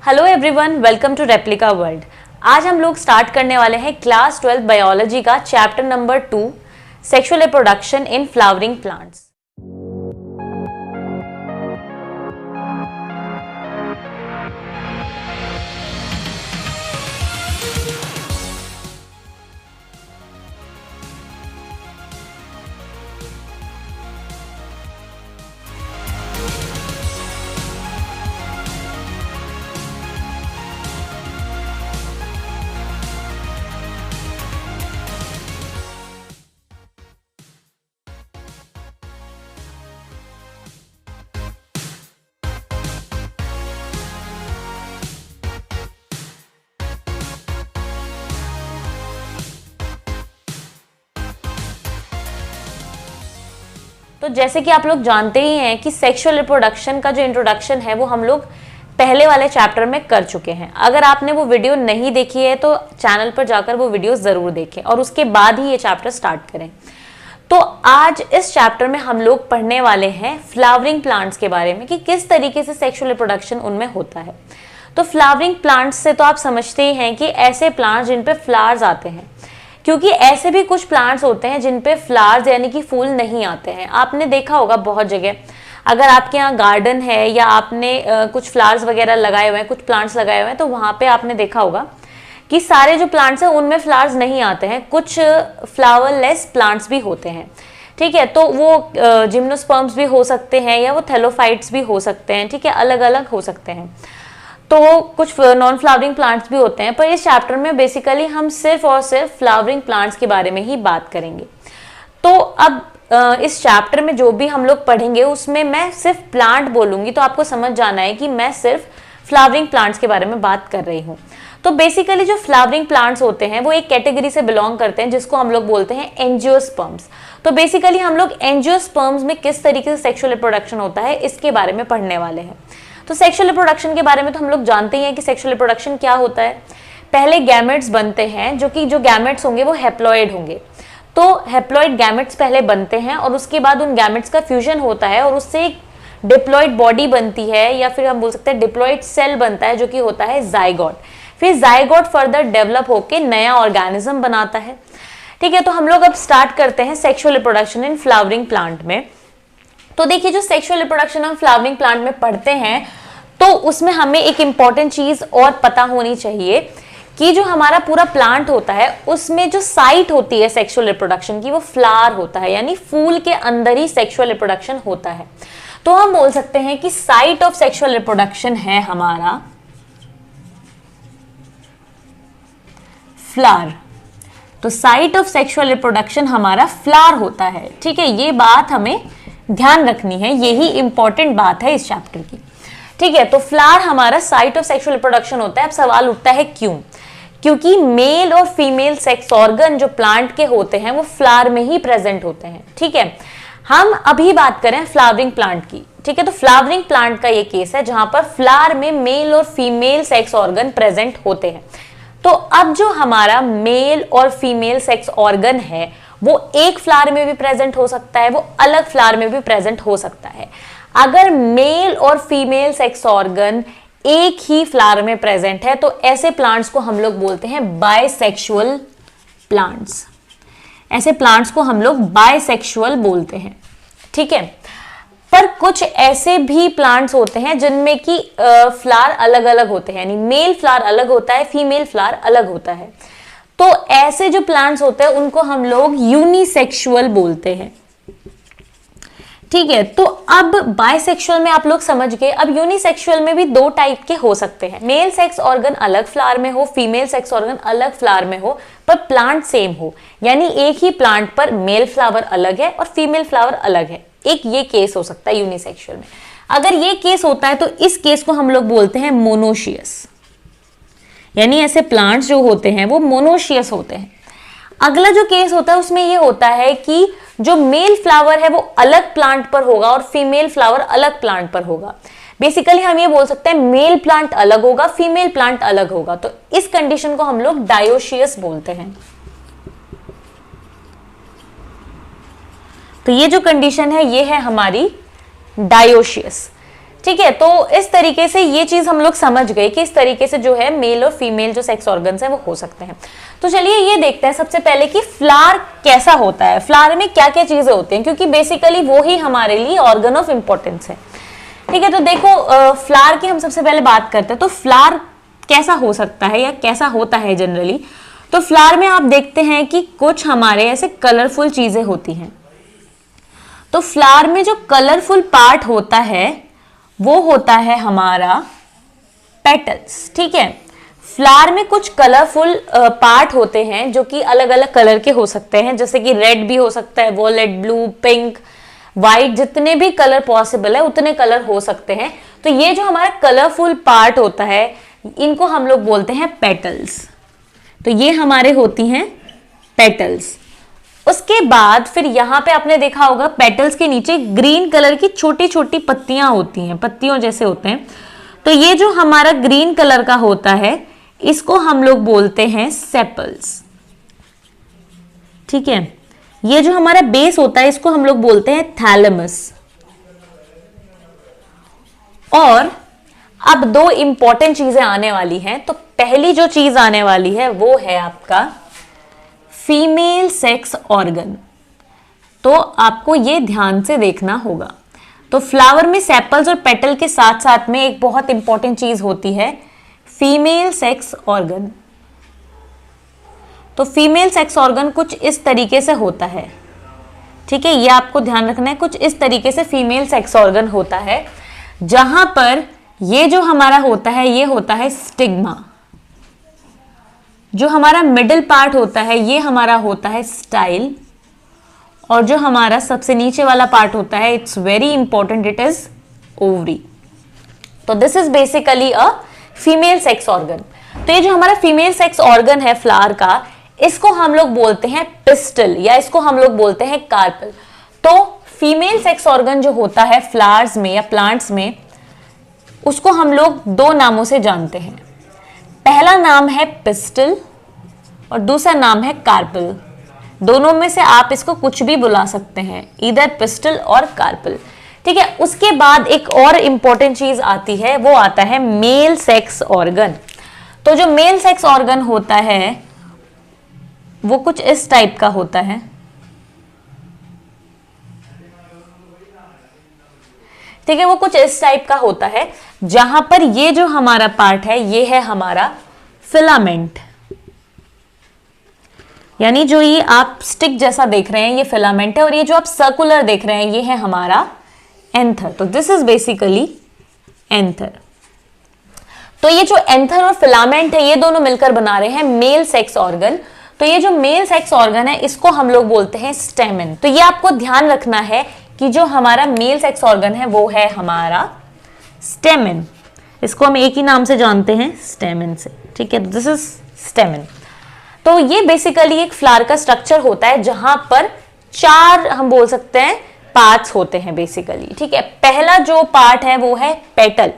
Hello everyone, welcome to replica world. आज हम लोग स्टार्ट करने वाले हैं क्लास 12 बायोलॉजी का chapter number 2 sexual reproduction in flowering plants. तो जैसे कि आप लोग जानते ही हैं कि सेक्सुअल रिप्रोडक्शन का जो इंट्रोडक्शन है वो हम लोग पहले वाले चैप्टर में कर चुके हैं। अगर आपने वो वीडियो नहीं देखी है तो चैनल पर जाकर वो वीडियो जरूर देखें और उसके बाद ही ये चैप्टर स्टार्ट करें। तो आज इस चैप्टर में हम लोग पढ़ने वाले हैं फ्लावरिंग प्लांट्स के बारे में कि किस तरीके से सेक्सुअल रिप्रोडक्शन उनमें होता है। तो फ्लावरिंग प्लांट्स से तो आप समझते ही हैं कि ऐसे प्लांट्स जिन पे फ्लावर्स आते हैं, क्योंकि ऐसे भी कुछ प्लांट्स होते हैं जिन पे फ्लावर्स यानी कि फूल नहीं आते हैं। आपने देखा होगा बहुत जगह, अगर आपके यहाँ गार्डन है या आपने कुछ फ्लावर्स वगैरह लगाए हुए हैं, कुछ प्लांट्स लगाए हुए हैं, तो वहाँ पे आपने देखा होगा कि सारे जो प्लांट्स हैं उनमें फ्लावर्स नहीं आते हैं, कुछ फ्लावरलेस प्लांट्स भी होते हैं। ठीक है, तो वो जिम्नोस्पर्म्स भी हो सकते हैं या वो थैलोफाइट्स भी हो सकते हैं। ठीक है, अलग अलग हो सकते हैं। तो कुछ नॉन फ्लावरिंग प्लांट्स भी होते हैं, पर इस चैप्टर में बेसिकली हम सिर्फ और सिर्फ फ्लावरिंग प्लांट्स के बारे में ही बात करेंगे। तो अब इस चैप्टर में जो भी हम लोग पढ़ेंगे उसमें मैं सिर्फ प्लांट बोलूंगी, तो आपको समझ जाना है कि मैं सिर्फ फ्लावरिंग प्लांट्स के बारे में बात कर रही हूँ। तो बेसिकली जो फ्लावरिंग प्लांट्स होते हैं वो एक कैटेगरी से बिलोंग करते हैं जिसको हम लोग बोलते हैं एंजियोस्पर्म्स। तो बेसिकली हम लोग एंजियोस्पर्म्स में किस तरीके से सेक्सुअल रिप्रोडक्शन होता है इसके बारे में पढ़ने वाले हैं। तो सेक्सुअल रिप्रोडक्शन के बारे में तो हम लोग जानते ही हैं कि सेक्सुअल रिप्रोडक्शन क्या होता है। पहले गैमेट्स बनते हैं, जो गैमेट्स होंगे वो हैप्लॉइड होंगे। तो हैप्लॉइड गैमेट्स पहले बनते हैं और उसके बाद उन गैमेट्स का फ्यूजन होता है और उससे एक डिप्लॉइड बॉडी बनती है, या फिर हम बोल सकते हैं डिप्लॉइड सेल बनता है, जो कि होता है जाइगोट। फिर जाइगोट फर्दर डेवलप होकर नया ऑर्गेनिज्म बनाता है। ठीक है, तो हम लोग अब स्टार्ट करते हैं sexual reproduction in flowering plant में। तो देखिए, जो सेक्सुअल रिप्रोडक्शन हम फ्लावरिंग प्लांट में पढ़ते हैं तो उसमें हमें एक इंपॉर्टेंट चीज और पता होनी चाहिए कि जो हमारा पूरा प्लांट होता है उसमें जो साइट होती है सेक्सुअल रिप्रोडक्शन की वो फ्लावर होता है, यानी फूल के अंदर ही सेक्सुअल रिप्रोडक्शन होता है। तो हम बोल सकते हैं कि साइट ऑफ सेक्सुअल रिप्रोडक्शन है हमारा फ्लावर। तो साइट ऑफ सेक्सुअल रिप्रोडक्शन हमारा फ्लावर होता है। ठीक है, ये बात हमें ध्यान रखनी है, यही इंपॉर्टेंट बात है इस चैप्टर की। ठीक है, तो फ्लावर हमारा साइट ऑफ सेक्सुअल रिप्रोडक्शन होता है। अब सवाल उठता है क्यों? क्योंकि मेल और फीमेल सेक्स ऑर्गन जो प्लांट के होते हैं वो फ्लावर में ही प्रेजेंट होते हैं। ठीक है, हम अभी बात करें फ्लावरिंग प्लांट की। ठीक है, तो फ्लावरिंग प्लांट का ये केस है जहां पर फ्लावर में मेल और फीमेल सेक्स ऑर्गन प्रेजेंट होते हैं। तो अब जो हमारा मेल और फीमेल सेक्स ऑर्गन है वो एक फ्लावर में भी प्रेजेंट हो सकता है, वो अलग फ्लावर में भी प्रेजेंट हो सकता है। अगर मेल और फीमेल सेक्स ऑर्गन एक ही फ्लावर में प्रेजेंट है तो ऐसे प्लांट्स को हम लोग बोलते हैं बायसेक्सुअल प्लांट्स। ऐसे प्लांट्स को हम लोग बायसेक्सुअल बोलते हैं। ठीक है, पर कुछ ऐसे भी प्लांट्स होते हैं जिनमें कि फ्लावर अलग अलग होते हैं, यानी मेल फ्लावर अलग होता है, फीमेल फ्लावर अलग होता है। तो ऐसे जो प्लांट्स होते हैं उनको हम लोग यूनिसेक्सुअल बोलते हैं। ठीक है, तो अब बायसेक्सुअल में आप लोग समझ गए। अब यूनिसेक्सुअल में भी दो टाइप के हो सकते हैं, मेल सेक्स ऑर्गन अलग फ्लावर में हो, फीमेल सेक्स ऑर्गन अलग फ्लावर में हो, पर प्लांट सेम हो, यानी एक ही प्लांट पर मेल फ्लावर अलग है और फीमेल फ्लावर अलग है। एक ये केस हो सकता है यूनिसेक्सुअल में। अगर ये केस होता है तो इस केस को हम लोग बोलते हैं मोनोशियस, यानी ऐसे प्लांट्स जो होते हैं वो मोनोशियस होते हैं। अगला जो केस होता है उसमें ये होता है कि जो मेल फ्लावर है वो अलग प्लांट पर होगा और फीमेल फ्लावर अलग प्लांट पर होगा। बेसिकली हम ये बोल सकते हैं मेल प्लांट अलग होगा, फीमेल प्लांट अलग होगा। तो इस कंडीशन को हम लोग डायोशियस बोलते हैं। तो ये जो कंडीशन है ये है हमारी डायोशियस। ठीक है, तो इस तरीके से ये चीज हम लोग समझ गए कि इस तरीके से जो है मेल और फीमेल जो सेक्स ऑर्गन्स हैं वो हो सकते हैं। तो चलिए ये देखते हैं सबसे पहले कि फ्लावर कैसा होता है, फ्लावर में क्या क्या चीजें होती हैं, क्योंकि बेसिकली वो ही हमारे लिए ऑर्गन ऑफ इंपॉर्टेंस है। ठीक है, तो देखो फ्लावर की हम सबसे पहले बात करते हैं। तो फ्लावर कैसा हो सकता है या कैसा होता है जनरली, तो फ्लावर में आप देखते हैं कि कुछ हमारे ऐसे कलरफुल चीजें होती हैं। तो फ्लावर में जो कलरफुल पार्ट होता है वो होता है हमारा पेटल्स। ठीक है, फ्लावर में कुछ कलरफुल पार्ट होते हैं जो कि अलग अलग कलर के हो सकते हैं, जैसे कि रेड भी हो सकता है, वॉयलेट, ब्लू, पिंक, व्हाइट, जितने भी कलर पॉसिबल है उतने कलर हो सकते हैं। तो ये जो हमारा कलरफुल पार्ट होता है इनको हम लोग बोलते हैं पेटल्स। तो ये हमारे होती हैं पेटल्स। उसके बाद फिर यहाँ पे आपने देखा होगा पेटल्स के नीचे ग्रीन कलर की छोटी छोटी पत्तियां होती हैं, पत्तियों जैसे होते हैं। तो ये जो हमारा ग्रीन कलर का होता है इसको हम लोग बोलते हैं सेपल्स। ठीक है, ये जो हमारा बेस होता है इसको हम लोग बोलते हैं थैलेमस। और अब दो इंपॉर्टेंट चीजें आने वाली हैं। तो पहली जो चीज आने वाली है वो है आपका फीमेल सेक्स ऑर्गन। तो आपको ये ध्यान से देखना होगा। तो फ्लावर में सेपल्स और पेटल के साथ साथ में एक बहुत इंपॉर्टेंट चीज होती है फीमेल सेक्स ऑर्गन। तो फीमेल सेक्स ऑर्गन कुछ इस तरीके से होता है। ठीक है, ये आपको ध्यान रखना है, कुछ इस तरीके से फीमेल सेक्स ऑर्गन होता है, जहां पर ये जो हमारा होता है ये होता है स्टिग्मा। जो हमारा मिडिल पार्ट होता है ये हमारा होता है स्टाइल, और जो हमारा सबसे नीचे वाला पार्ट होता है it's very important, it is ovary. तो this is basically a female sex organ. तो ये जो हमारा फीमेल सेक्स ऑर्गन है फ्लावर का, इसको हम लोग बोलते हैं पिस्टल या इसको हम लोग बोलते हैं कार्पल। तो फीमेल सेक्स ऑर्गन जो होता है फ्लावर्स में या प्लांट्स में, उसको हम लोग दो नामों से जानते हैं। पहला नाम है पिस्टल और दूसरा नाम है कार्पल। दोनों में से आप इसको कुछ भी बुला सकते हैं, इधर पिस्टल और कार्पल। ठीक है, उसके बाद एक और इंपॉर्टेंट चीज आती है, वो आता है मेल सेक्स ऑर्गन। तो जो मेल सेक्स ऑर्गन होता है वो कुछ इस टाइप का होता है। ठीक है, वो कुछ इस टाइप का होता है, जहां पर ये जो हमारा पार्ट है ये है हमारा फिलामेंट, यानी जो ये आप स्टिक जैसा देख रहे हैं ये फिलामेंट है, और ये जो आप सर्कुलर देख रहे हैं ये है हमारा एंथर। तो दिस इज बेसिकली एंथर। तो ये जो एंथर और फिलामेंट है ये दोनों मिलकर बना रहे हैं मेल सेक्स ऑर्गन। तो ये जो मेल सेक्स ऑर्गन है इसको हम लोग बोलते हैं स्टेमन। तो ये आपको ध्यान रखना है कि जो हमारा मेल सेक्स ऑर्गन है वो है हमारा स्टेमन। इसको हम एक ही नाम से जानते हैं, स्टेमन से। ठीक है, दिस इज स्टेमन। तो ये बेसिकली एक फ्लावर का स्ट्रक्चर होता है जहां पर चार हम बोल सकते हैं पार्ट्स होते हैं बेसिकली। ठीक है, पहला जो पार्ट है वो है पेटल।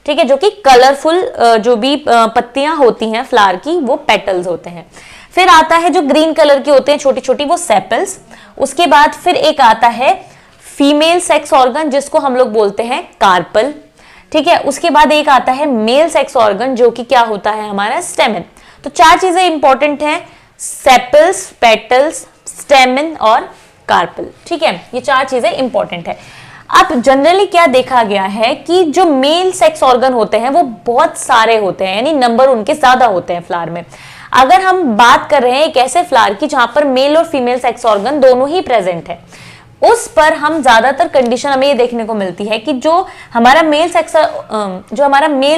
ठीक है, जो कि कलरफुल जो भी पत्तियां होती हैं फ्लावर की वो पेटल्स होते हैं। फिर आता है जो ग्रीन कलर के होते हैं छोटी छोटी, वो सेपल्स। उसके बाद फिर एक आता है फीमेल सेक्स ऑर्गन जिसको हम लोग बोलते हैं कार्पल। ठीक है, उसके बाद एक आता है मेल सेक्स ऑर्गन जो कि क्या होता है हमारा स्टेमन। तो चार चीजें इंपॉर्टेंट हैं, सेपल्स, पेटल्स, स्टेमन और कार्पल। ठीक है, ये चार चीजें इंपॉर्टेंट है। अब जनरली क्या देखा गया है कि जो मेल सेक्स ऑर्गन होते हैं वो बहुत सारे होते हैं, यानी नंबर उनके ज्यादा होते हैं फ्लावर में। अगर हम बात कर रहे हैं एक ऐसे फ्लावर की जहां पर मेल और फीमेल सेक्स ऑर्गन दोनों ही प्रेजेंट है, उस पर हम ज्यादातर कंडीशन हमें ये देखने को मिलती है कि जो हमारा मेल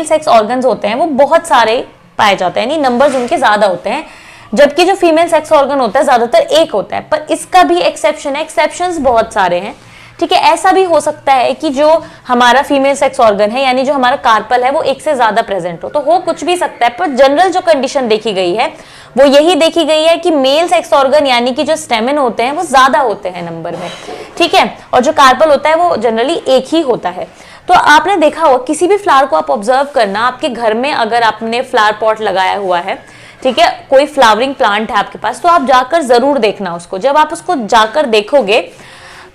सेक्स ऑर्गन्स होते हैं वो बहुत सारे पाए जाते हैं, यानी नंबर्स उनके ज्यादा होते हैं, जबकि जो फीमेल सेक्स ऑर्गन होता है ज्यादातर एक होता है। पर इसका भी एक्सेप्शन है, एक्सेप्शंस बहुत सारे हैं। ठीक है, ऐसा भी हो सकता है कि जो हमारा फीमेल सेक्स ऑर्गन है यानी जो हमारा कार्पल है वो एक से ज्यादा प्रेजेंट हो कुछ भी सकता है। पर जनरल जो कंडीशन देखी गई है वो यही देखी गई है कि मेल सेक्स ऑर्गन यानी कि जो स्टेमन होते हैं वो ज्यादा होते हैं नंबर में। ठीक है, और जो कार्पल होता है वो जनरली एक ही होता है। तो आपने देखा होगा किसी भी फ्लावर को आप ऑब्जर्व करना, आपके घर में अगर आपने फ्लावर पॉट लगाया हुआ है, ठीक है, कोई फ्लावरिंग प्लांट है आपके पास, तो आप जाकर जरूर देखना उसको। जब आप उसको जाकर देखोगे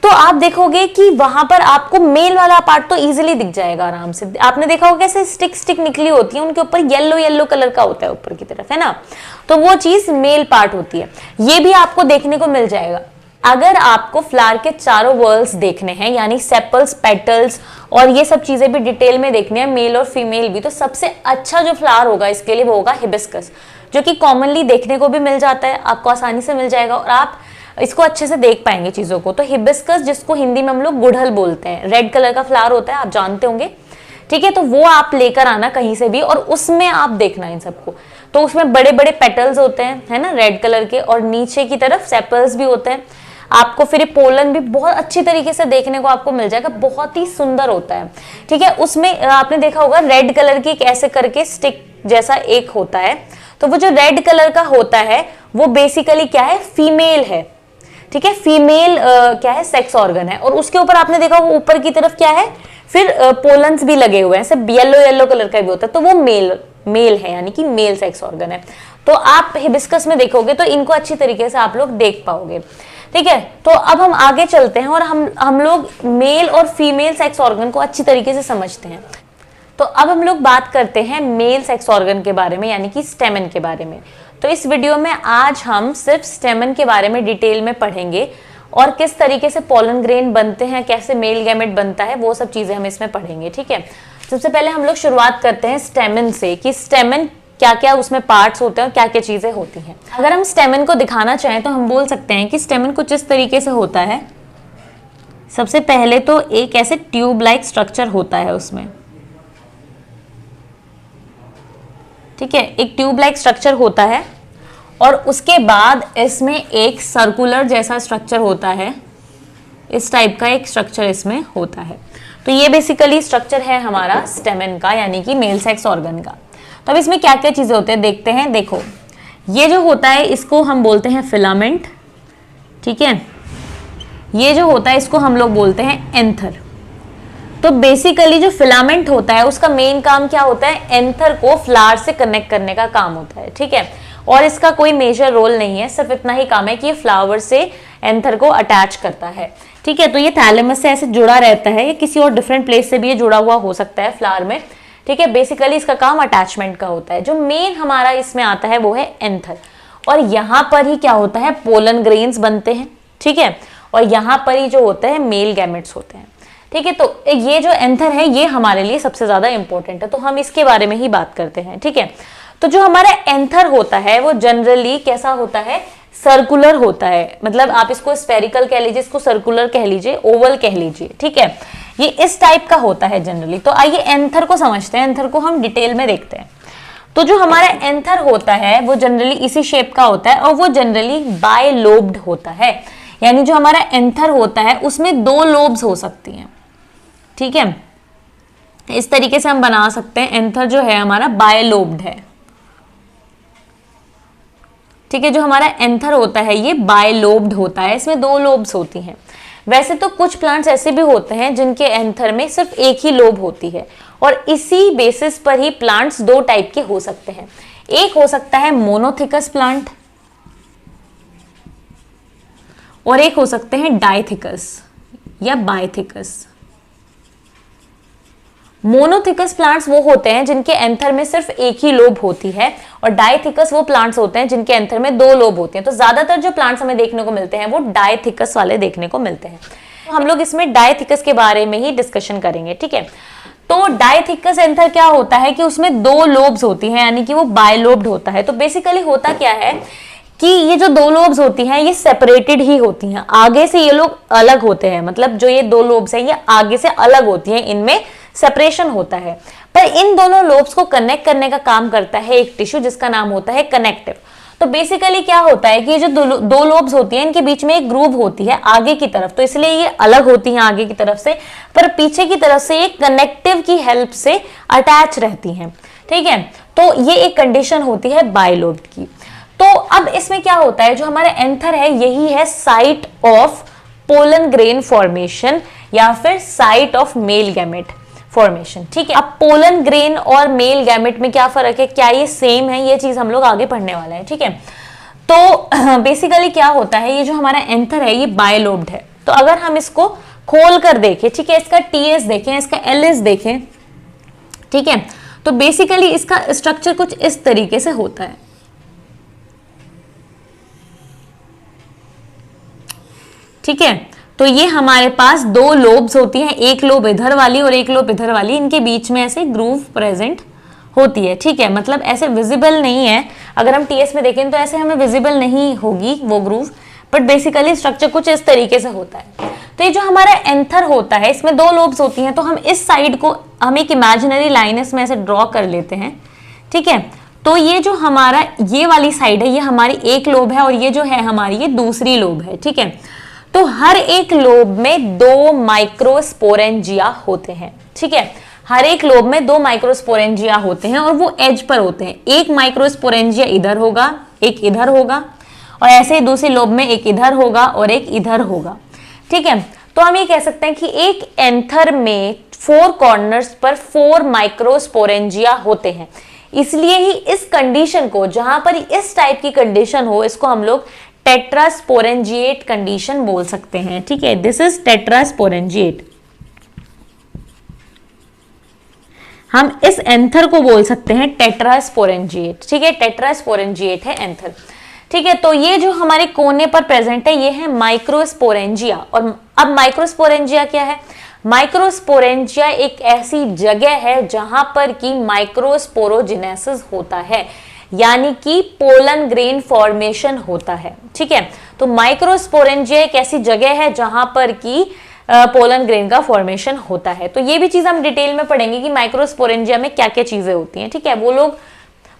तो आप देखोगे कि वहां पर आपको मेल वाला पार्ट तो इजीली दिख जाएगा आराम से। आपने देखा होगा कैसे स्टिक स्टिक निकली होती है, उनके ऊपर येलो येलो कलर का होता है ऊपर की तरफ, है ना, तो वो चीज मेल पार्ट होती है। ये भी आपको देखने को मिल जाएगा। अगर आपको फ्लावर के चारों वर्ल्स देखने हैं, यानी सेपल्स, पेटल्स और ये सब चीजें भी डिटेल में देखने हैं, मेल और फीमेल भी, तो सबसे अच्छा जो फ्लावर होगा इसके लिए वो होगा हिबिस्कस, जो कि कॉमनली देखने को भी मिल जाता है, आपको आसानी से मिल जाएगा और आप इसको अच्छे से देख पाएंगे चीजों को। तो हिबिस्कस, जिसको हिंदी में हम लोग गुड़हल बोलते हैं, रेड कलर का फ्लावर होता है, आप जानते होंगे, ठीक है, तो वो आप लेकर आना कहीं से भी और उसमें आप देखना इन सबको। तो उसमें बड़े बड़े पेटल्स होते हैं, है ना, रेड कलर के, और नीचे की तरफ सेपल्स भी होते हैं। आपको फिर पोलन भी बहुत अच्छी तरीके से देखने को आपको मिल जाएगा, बहुत ही सुंदर होता है, ठीक है। उसमें आपने देखा होगा रेड कलर की ऐसे करके स्टिक जैसा एक होता है, तो वो जो रेड कलर का होता है वो बेसिकली क्या है, फीमेल है, ठीक है, फीमेल क्या है, सेक्स ऑर्गन है। और उसके ऊपर आपने देखा वो ऊपर की तरफ क्या है, फिर पोलन्स भी लगे हुए हैं, सब येलो येलो कलर का भी होता है, तो वो मेल है, यानी कि मेल सेक्स ऑर्गन है। तो आप हिबिस्कस में देखोगे तो इनको अच्छी तरीके से आप लोग देख पाओगे, ठीक है। तो अब हम आगे चलते हैं और हम लोग मेल और फीमेल सेक्स ऑर्गन को अच्छी तरीके से समझते हैं। तो अब हम लोग बात करते हैं मेल सेक्स ऑर्गन के बारे में, यानी कि स्टेमन के बारे में। तो इस वीडियो में आज हम सिर्फ स्टेमन के बारे में डिटेल में पढ़ेंगे और किस तरीके से पोलन ग्रेन बनते हैं, कैसे मेल गैमेट बनता है, वो सब चीजें हम इसमें पढ़ेंगे, ठीक है। सबसे पहले हम लोग शुरुआत करते हैं स्टेमन से, कि स्टेमन क्या क्या उसमें पार्ट्स होते हैं और क्या क्या चीजें होती हैं। अगर हम स्टेमन को दिखाना चाहें तो हम बोल सकते हैं कि स्टेमन कुछ इस तरीके से होता है। सबसे पहले तो एक ऐसे ट्यूब लाइक स्ट्रक्चर होता है उसमें, ठीक है, एक ट्यूब लाइक स्ट्रक्चर होता है और उसके बाद इसमें एक सर्कुलर जैसा स्ट्रक्चर होता है, इस टाइप का एक स्ट्रक्चर इसमें होता है। तो ये बेसिकली स्ट्रक्चर है हमारा स्टेमन का, यानी कि मेल सेक्स ऑर्गन का। तो अब इसमें क्या क्या चीजें होते हैं देखते हैं। देखो, ये जो होता है इसको हम बोलते हैं फिलामेंट, ठीक है, ये जो होता है इसको हम लोग बोलते हैं एंथर। तो बेसिकली जो फिलामेंट होता है उसका मेन काम क्या होता है, एंथर को फ्लावर से कनेक्ट करने का काम होता है, ठीक है, और इसका कोई मेजर रोल नहीं है, सिर्फ इतना ही काम है कि ये फ्लावर से एंथर को अटैच करता है, ठीक है। तो ये थैलेमस से ऐसे जुड़ा रहता है, या किसी और डिफरेंट प्लेस से भी ये जुड़ा हुआ हो सकता है फ्लावर में, ठीक है। बेसिकली इसका काम अटैचमेंट का होता है। जो मेन हमारा इसमें आता है वो है एंथर, और यहाँ पर ही क्या होता है, पोलन ग्रेन्स बनते हैं, ठीक है, और यहाँ पर ही जो होता है मेल गैमेट्स होते हैं, ठीक है। तो ये जो एंथर है ये हमारे लिए सबसे ज्यादा इंपॉर्टेंट है, तो हम इसके बारे में ही बात करते हैं, ठीक है। तो जो हमारा एंथर होता है वो जनरली कैसा होता है, सर्कुलर होता है, मतलब आप इसको स्फेरिकल कह लीजिए, इसको सर्कुलर कह लीजिए, ओवल कह लीजिए, ठीक है, ये इस टाइप का होता है जनरली। तो आइए एंथर को समझते हैं, एंथर को हम डिटेल में देखते हैं। तो जो हमारा एंथर होता है वो जनरली इसी शेप का होता है और वो जनरली बायलोब्ड होता है, यानी जो हमारा एंथर होता है उसमें 2 लोब्स हो सकती हैं, ठीक है। इस तरीके से हम बना सकते हैं, एंथर जो है हमारा बायलोब्ड है, ठीक है। जो हमारा एंथर होता है ये बायलोब्ड होता है, इसमें 2 लोब्स होती हैं। वैसे तो कुछ प्लांट्स ऐसे भी होते हैं जिनके एंथर में सिर्फ एक ही लोब होती है, और इसी बेसिस पर ही प्लांट्स 2 टाइप के हो सकते हैं। एक हो सकता है मोनोथिकस प्लांट और एक हो सकते हैं डाइथिकस या बाइथिकस। मोनोथिकस प्लांट्स वो होते हैं जिनके एंथर में सिर्फ एक ही लोब होती है, और डाइथिकस वो प्लांट्स होते हैं जिनके एंथर में 2 लोब होती हैं। तो ज्यादातर जो प्लांट्स हमें देखने को मिलते हैं वो डाइथिकस वाले देखने को मिलते हैं। तो हम लोग इसमें डाइथिकस के बारे में ही डिस्कशन करेंगे, ठीक है। तो डाइथिकस एंथर क्या होता है कि उसमें 2 लोब्स होती हैं, यानी कि वो बायलोब्ड होता है। तो बेसिकली होता क्या है कि ये जो 2 लोब्स होती हैं ये सेपरेटेड ही होती हैं, आगे से ये लोग अलग होते हैं, मतलब जो ये 2 लोब्स हैं ये आगे से अलग होती हैं, इनमें सेपरेशन होता है। पर इन दोनों लोब्स को कनेक्ट करने का काम करता है एक टिश्यू जिसका नाम होता है कनेक्टिव। तो बेसिकली क्या होता है कि ये जो 2 लोब्स होती हैं इनके बीच में एक ग्रूव होती है आगे की तरफ, तो इसलिए ये अलग होती हैं आगे की तरफ से, पर पीछे की तरफ से एक कनेक्टिव की हेल्प से अटैच रहती हैं, ठीक है। तो ये एक कंडीशन होती है बायलोब्ड की। तो अब इसमें क्या होता है, जो हमारा एंथर है यही है site of pollen grain formation या फिर site of male gamete formation, ठीक है। अब पोलन ग्रेन और मेल गैमेट में क्या फर्क है, क्या ये सेम है, ये चीज हम लोग आगे पढ़ने वाले हैं, ठीक है। तो बेसिकली क्या होता है, ये जो हमारा एंथर है ये बायलोब्ड है, तो अगर हम इसको खोल कर देखें, ठीक है, इसका टीएस देखें, इसका एलएस देखें, ठीक है, तो बेसिकली इसका स्ट्रक्चर कुछ इस तरीके से होता है। ठीक है, तो ये हमारे पास दो लोब्स होती हैं, एक लोब इधर वाली और एक लोब इधर वाली, इनके बीच में ऐसे ग्रूव प्रेजेंट होती है। ठीक है, मतलब ऐसे विजिबल नहीं है, अगर हम टीएस में देखें तो ऐसे हमें विजिबल नहीं होगी वो ग्रूव, बट बेसिकली स्ट्रक्चर कुछ इस तरीके से होता है। तो ये जो हमारा एंथर होता है, इसमें दो लोब्स होती हैं, तो हम इस साइड को हम एक इमेजिनरी लाइन इसमें ऐसे ड्रॉ कर लेते हैं। ठीक है, तो ये जो हमारा ये वाली साइड है, ये हमारी एक लोब है और ये जो है हमारी ये दूसरी लोब है। ठीक है, तो हर एक लोब में दो माइक्रोस्पोरेंजिया होते हैं। ठीक है, हर एक लोब में दो माइक्रोस्पोरेंजिया होते हैं और वो एज पर होते हैं। एक माइक्रोस्पोरेंजिया इधर होगा, एक इधर होगा, और ऐसे ही दूसरी लोब में एक इधर होगा और एक इधर होगा। ठीक है, तो हम ये कह सकते हैं कि एक एंथर में 4 कॉर्नर्स पर 4 माइक्रोस्पोरेंजिया होते हैं। इसलिए ही इस कंडीशन को, जहां पर इस टाइप की कंडीशन हो, इसको हम लोग टेट्रास्पोरेंजिएट कंडीशन बोल सकते हैं। ठीक है, दिस इज टेट्रास्पोरेंजिएट। हम इस एंथर को बोल सकते हैं टेट्रास्पोरेंजिएट। ठीक है, टेट्रास्पोरेंजिएट है एंथर। ठीक है, तो ये जो हमारे कोने पर प्रेजेंट है ये है माइक्रोस्पोरेंजिया। और अब माइक्रोस्पोरेंजिया क्या है? माइक्रोस्पोरेंजिया एक ऐसी जगह है जहां पर कि माइक्रोस्पोरोजेनेसिस होता है, यानी कि पोलन ग्रेन फॉर्मेशन होता है। ठीक है, तो माइक्रोस्पोरेंजिया एक ऐसी जगह है जहां पर कि पोलन ग्रेन का फॉर्मेशन होता है। तो ये भी चीज हम डिटेल में पढ़ेंगे कि माइक्रोस्पोरेंजिया में क्या क्या चीजें होती हैं। ठीक है,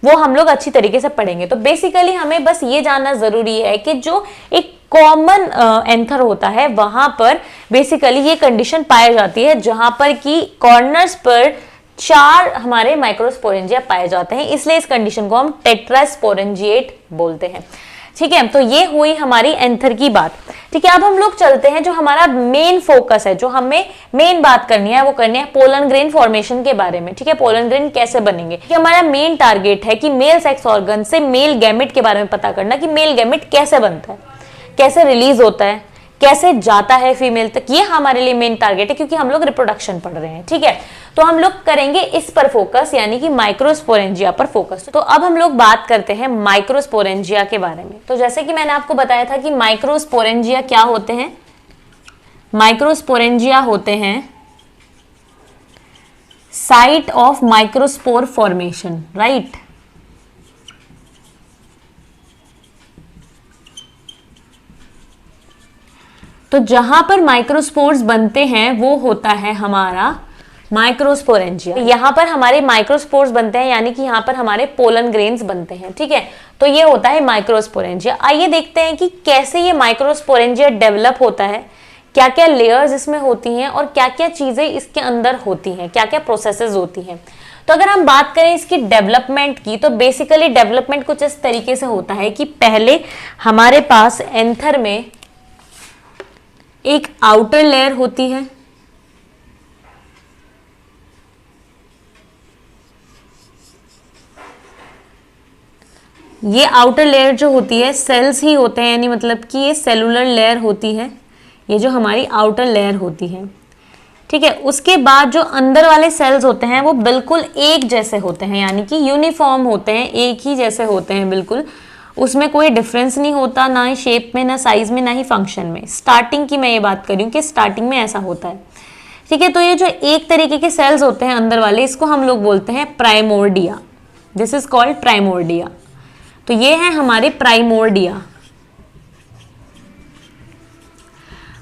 वो हम लोग अच्छी तरीके से पढ़ेंगे। तो बेसिकली हमें बस ये जानना जरूरी है कि जो एक कॉमन एंथर होता है वहां पर बेसिकली ये कंडीशन पाई जाती है जहां पर कि कॉर्नर्स पर 4 हमारे माइक्रोस्पोरेंजिया पाए जाते हैं, इसलिए इस कंडीशन को हम टेट्रास्पोरेंजिएट बोलते हैं। ठीक है, तो ये हुई हमारी एंथर की बात। ठीक है, अब हम लोग चलते हैं जो हमारा मेन फोकस है, जो हमें मेन बात करनी है वो करनी है पोलन ग्रेन फॉर्मेशन के बारे में। ठीक है, पोलन ग्रेन कैसे बनेंगे, कि हमारा मेन टारगेट है कि मेल सेक्स ऑर्गन से मेल गैमेट के बारे में पता करना, कि मेल गैमेट कैसे बनता है, कैसे रिलीज होता है, कैसे जाता है फीमेल तक। ये हमारे लिए मेन टारगेट है क्योंकि हम लोग रिप्रोडक्शन पढ़ रहे हैं। ठीक है, तो हम लोग करेंगे इस पर फोकस, यानी कि माइक्रोस्पोरेंजिया पर फोकस। तो अब हम लोग बात करते हैं माइक्रोस्पोरेंजिया के बारे में। तो जैसे कि मैंने आपको बताया था कि माइक्रोस्पोरेंजिया क्या होते हैं। माइक्रोस्पोरेंजिया होते हैं site of microspore formation, right. तो जहां पर माइक्रोस्पोर्स बनते हैं वो होता है हमारा माइक्रोस्पोरेंजिया। यहाँ पर हमारे माइक्रोस्पोर्स बनते हैं, यानी कि यहाँ पर हमारे पोलन ग्रेन्स बनते हैं। ठीक है, तो ये होता है माइक्रोस्पोरेंजिया। आइए देखते हैं कि कैसे ये माइक्रोस्पोरेंजिया डेवलप होता है, क्या क्या लेयर्स इसमें होती हैं और क्या क्या चीजें इसके अंदर होती हैं, क्या क्या प्रोसेसेस होती हैं। तो अगर हम बात करें इसकी डेवलपमेंट की, तो बेसिकली डेवलपमेंट कुछ इस तरीके से होता है कि पहले हमारे पास एंथर में एक आउटर लेयर होती है, ये आउटर लेयर जो होती है सेल्स ही होते हैं, यानी मतलब कि ये सेलुलर लेयर होती है, ये जो हमारी आउटर लेयर होती है। ठीक है, उसके बाद जो अंदर वाले सेल्स होते हैं वो बिल्कुल एक जैसे होते हैं, यानी कि यूनिफॉर्म होते हैं, एक ही जैसे होते हैं बिल्कुल, उसमें कोई डिफरेंस नहीं होता, ना ही शेप में, ना साइज में, ना ही फंक्शन में। स्टार्टिंग की मैं ये बात कर रही हूँ कि स्टार्टिंग में ऐसा होता है। ठीक है, तो ये जो एक तरीके के सेल्स होते हैं अंदर वाले, इसको हम लोग बोलते हैं primordia. This is called primordia. तो ये है हमारे प्राइमोर्डिया।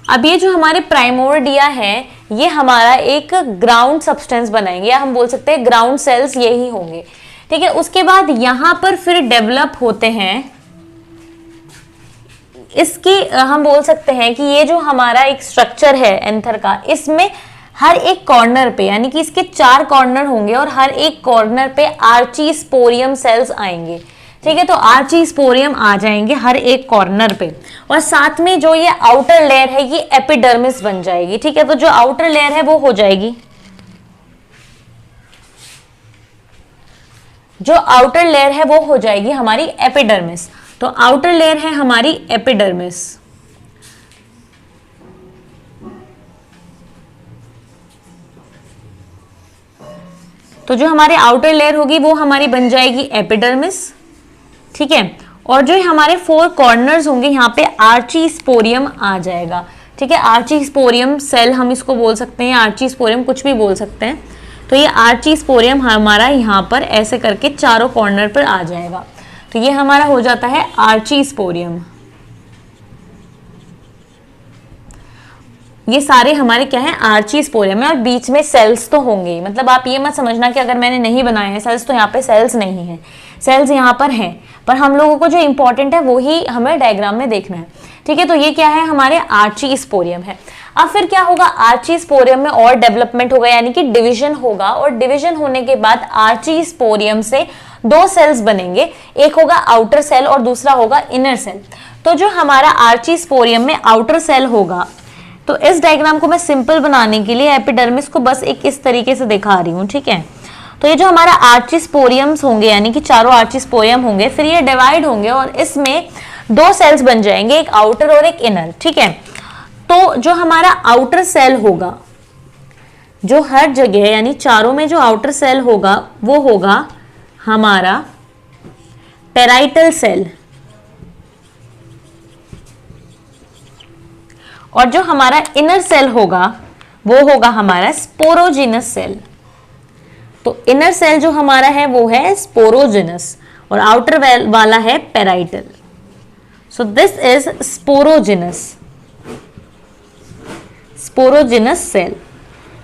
अब ये जो हमारे प्राइमोर्डिया है ये हमारा एक ग्राउंड सब्सटेंस बनाएंगे, या हम बोल सकते हैं ग्राउंड सेल्स यही होंगे। ठीक है, उसके बाद यहां पर फिर डेवलप होते हैं इसकी, हम बोल सकते हैं कि ये जो हमारा एक स्ट्रक्चर है एंथर का, इसमें हर एक कॉर्नर पे, यानी कि इसके 4 कॉर्नर होंगे और हर एक कॉर्नर पे आर्चीस्पोरियम सेल्स आएंगे। ठीक है, तो आर्चीस्पोरियम आ जाएंगे हर एक कॉर्नर पे, और साथ में जो ये आउटर लेयर है ये एपिडर्मिस बन जाएगी। ठीक है, तो जो आउटर लेयर है वो हो जाएगी, जो आउटर लेयर है वो हो जाएगी हमारी एपिडर्मिस। तो आउटर लेयर है हमारी एपिडर्मिस। तो जो हमारे आउटर लेयर होगी वो हमारी बन जाएगी एपिडर्मिस, ठीक है। और जो हमारे 4 कॉर्नर्स होंगे यहाँ पे आर्चीस्पोरियम आ जाएगा, ठीक है। आर्चीस्पोरियम सेल हम इसको बोल सकते हैं, आर्चीस्पोरियम कुछ भी बोल सकते हैं। तो ये आर्चीस्पोरियम हमारा यहाँ पर ऐसे करके चारों कॉर्नर पर आ जाएगा, तो ये हमारा हो जाता है आर्चीस्पोरियम। ये सारे हमारे क्या है, आर्चीस्पोरियम है। और बीच में सेल्स तो होंगे, मतलब आप ये मत समझना कि अगर मैंने नहीं बनाए हैं सेल्स तो यहाँ पे सेल्स नहीं है, सेल्स यहाँ पर हैं, पर हम लोगों को जो इंपॉर्टेंट है वो ही हमें डायग्राम में देखना है, ठीक है। तो ये क्या है, हमारे आर्चीस्पोरियम है। अब फिर क्या होगा, आर्चीस्पोरियम में और डेवलपमेंट होगा, यानी कि डिवीजन होगा, और डिवीजन होने के बाद आर्चीस्पोरियम से 2 सेल्स बनेंगे, एक होगा आउटर सेल और दूसरा होगा इनर सेल। तो जो हमारा आर्चीस्पोरियम में आउटर सेल होगा, तो इस डायग्राम को मैं सिंपल बनाने के लिए एपिडर्मिस को बस एक इस तरीके से दिखा रही हूँ, ठीक है। तो ये जो हमारा आर्चीस्पोरियम्स होंगे, यानी कि चारों आर्चीस्पोरियम होंगे, फिर ये डिवाइड होंगे और इसमें 2 सेल्स बन जाएंगे, एक आउटर और एक इनर, ठीक है। तो जो हमारा आउटर सेल होगा, जो हर जगह यानी चारों में जो आउटर सेल होगा वो होगा हमारा पेराइटल सेल, और जो हमारा इनर सेल होगा वो होगा हमारा स्पोरोजिनस सेल। तो इनर सेल जो हमारा है वो है स्पोरोजिनस और आउटर वाला है parietal. So this is sporogenous, sporogenous cell.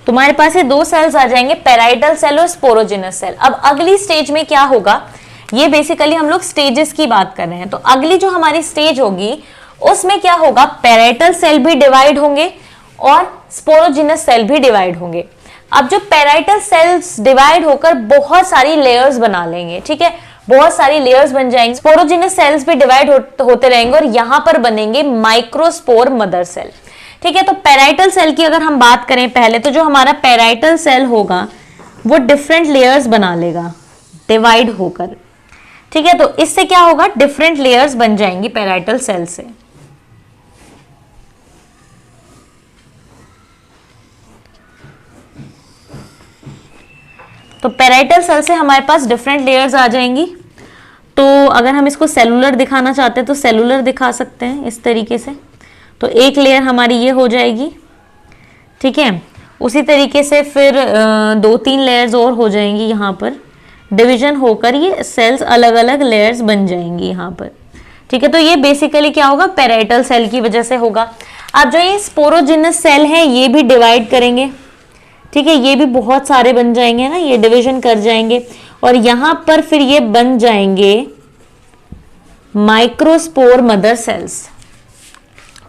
तुम्हारे पास ये 2 सेल्स आ जाएंगे, पेराइटल सेल और स्पोरोजिनस सेल। अब अगली स्टेज में क्या होगा, ये बेसिकली हम लोग स्टेजेस की बात कर रहे हैं। तो अगली जो हमारी स्टेज होगी उसमें क्या होगा, पेराइटल सेल भी डिवाइड होंगे और स्पोरोजिनस सेल भी डिवाइड होंगे। अब जो पेराइटल सेल्स डिवाइड होकर बहुत सारी लेयर्स बना लेंगे, ठीक है, बहुत सारी लेयर्स बन जाएंगे, स्पोरोजिनस सेल्स भी डिवाइड होते रहेंगे और यहां पर बनेंगे माइक्रोस्पोर मदर सेल, ठीक है। तो पेराइटल सेल की अगर हम बात करें पहले, तो जो हमारा पेराइटल सेल होगा वो डिफरेंट लेयर्स बना लेगा डिवाइड होकर, ठीक है। तो इससे क्या होगा, डिफरेंट लेयर्स बन जाएंगी पेराइटल सेल से। तो पेराइटल सेल से हमारे पास डिफरेंट लेयर्स आ जाएंगी। तो अगर हम इसको सेलुलर दिखाना चाहते हैं तो सेलुलर दिखा सकते हैं इस तरीके से। तो एक लेयर हमारी ये हो जाएगी, ठीक है। उसी तरीके से फिर 2-3 लेयर्स और हो जाएंगी, यहाँ पर डिवीजन होकर ये सेल्स अलग अलग लेयर्स बन जाएंगी यहाँ पर, ठीक है। तो ये बेसिकली क्या होगा, पेराइटल सेल की वजह से होगा। अब जो ये स्पोरोजिनस सेल है ये भी डिवाइड करेंगे, ठीक है, ये भी बहुत सारे बन जाएंगे ना, ये डिवीजन कर जाएंगे और यहां पर फिर ये बन जाएंगे माइक्रोस्पोर मदर सेल्स।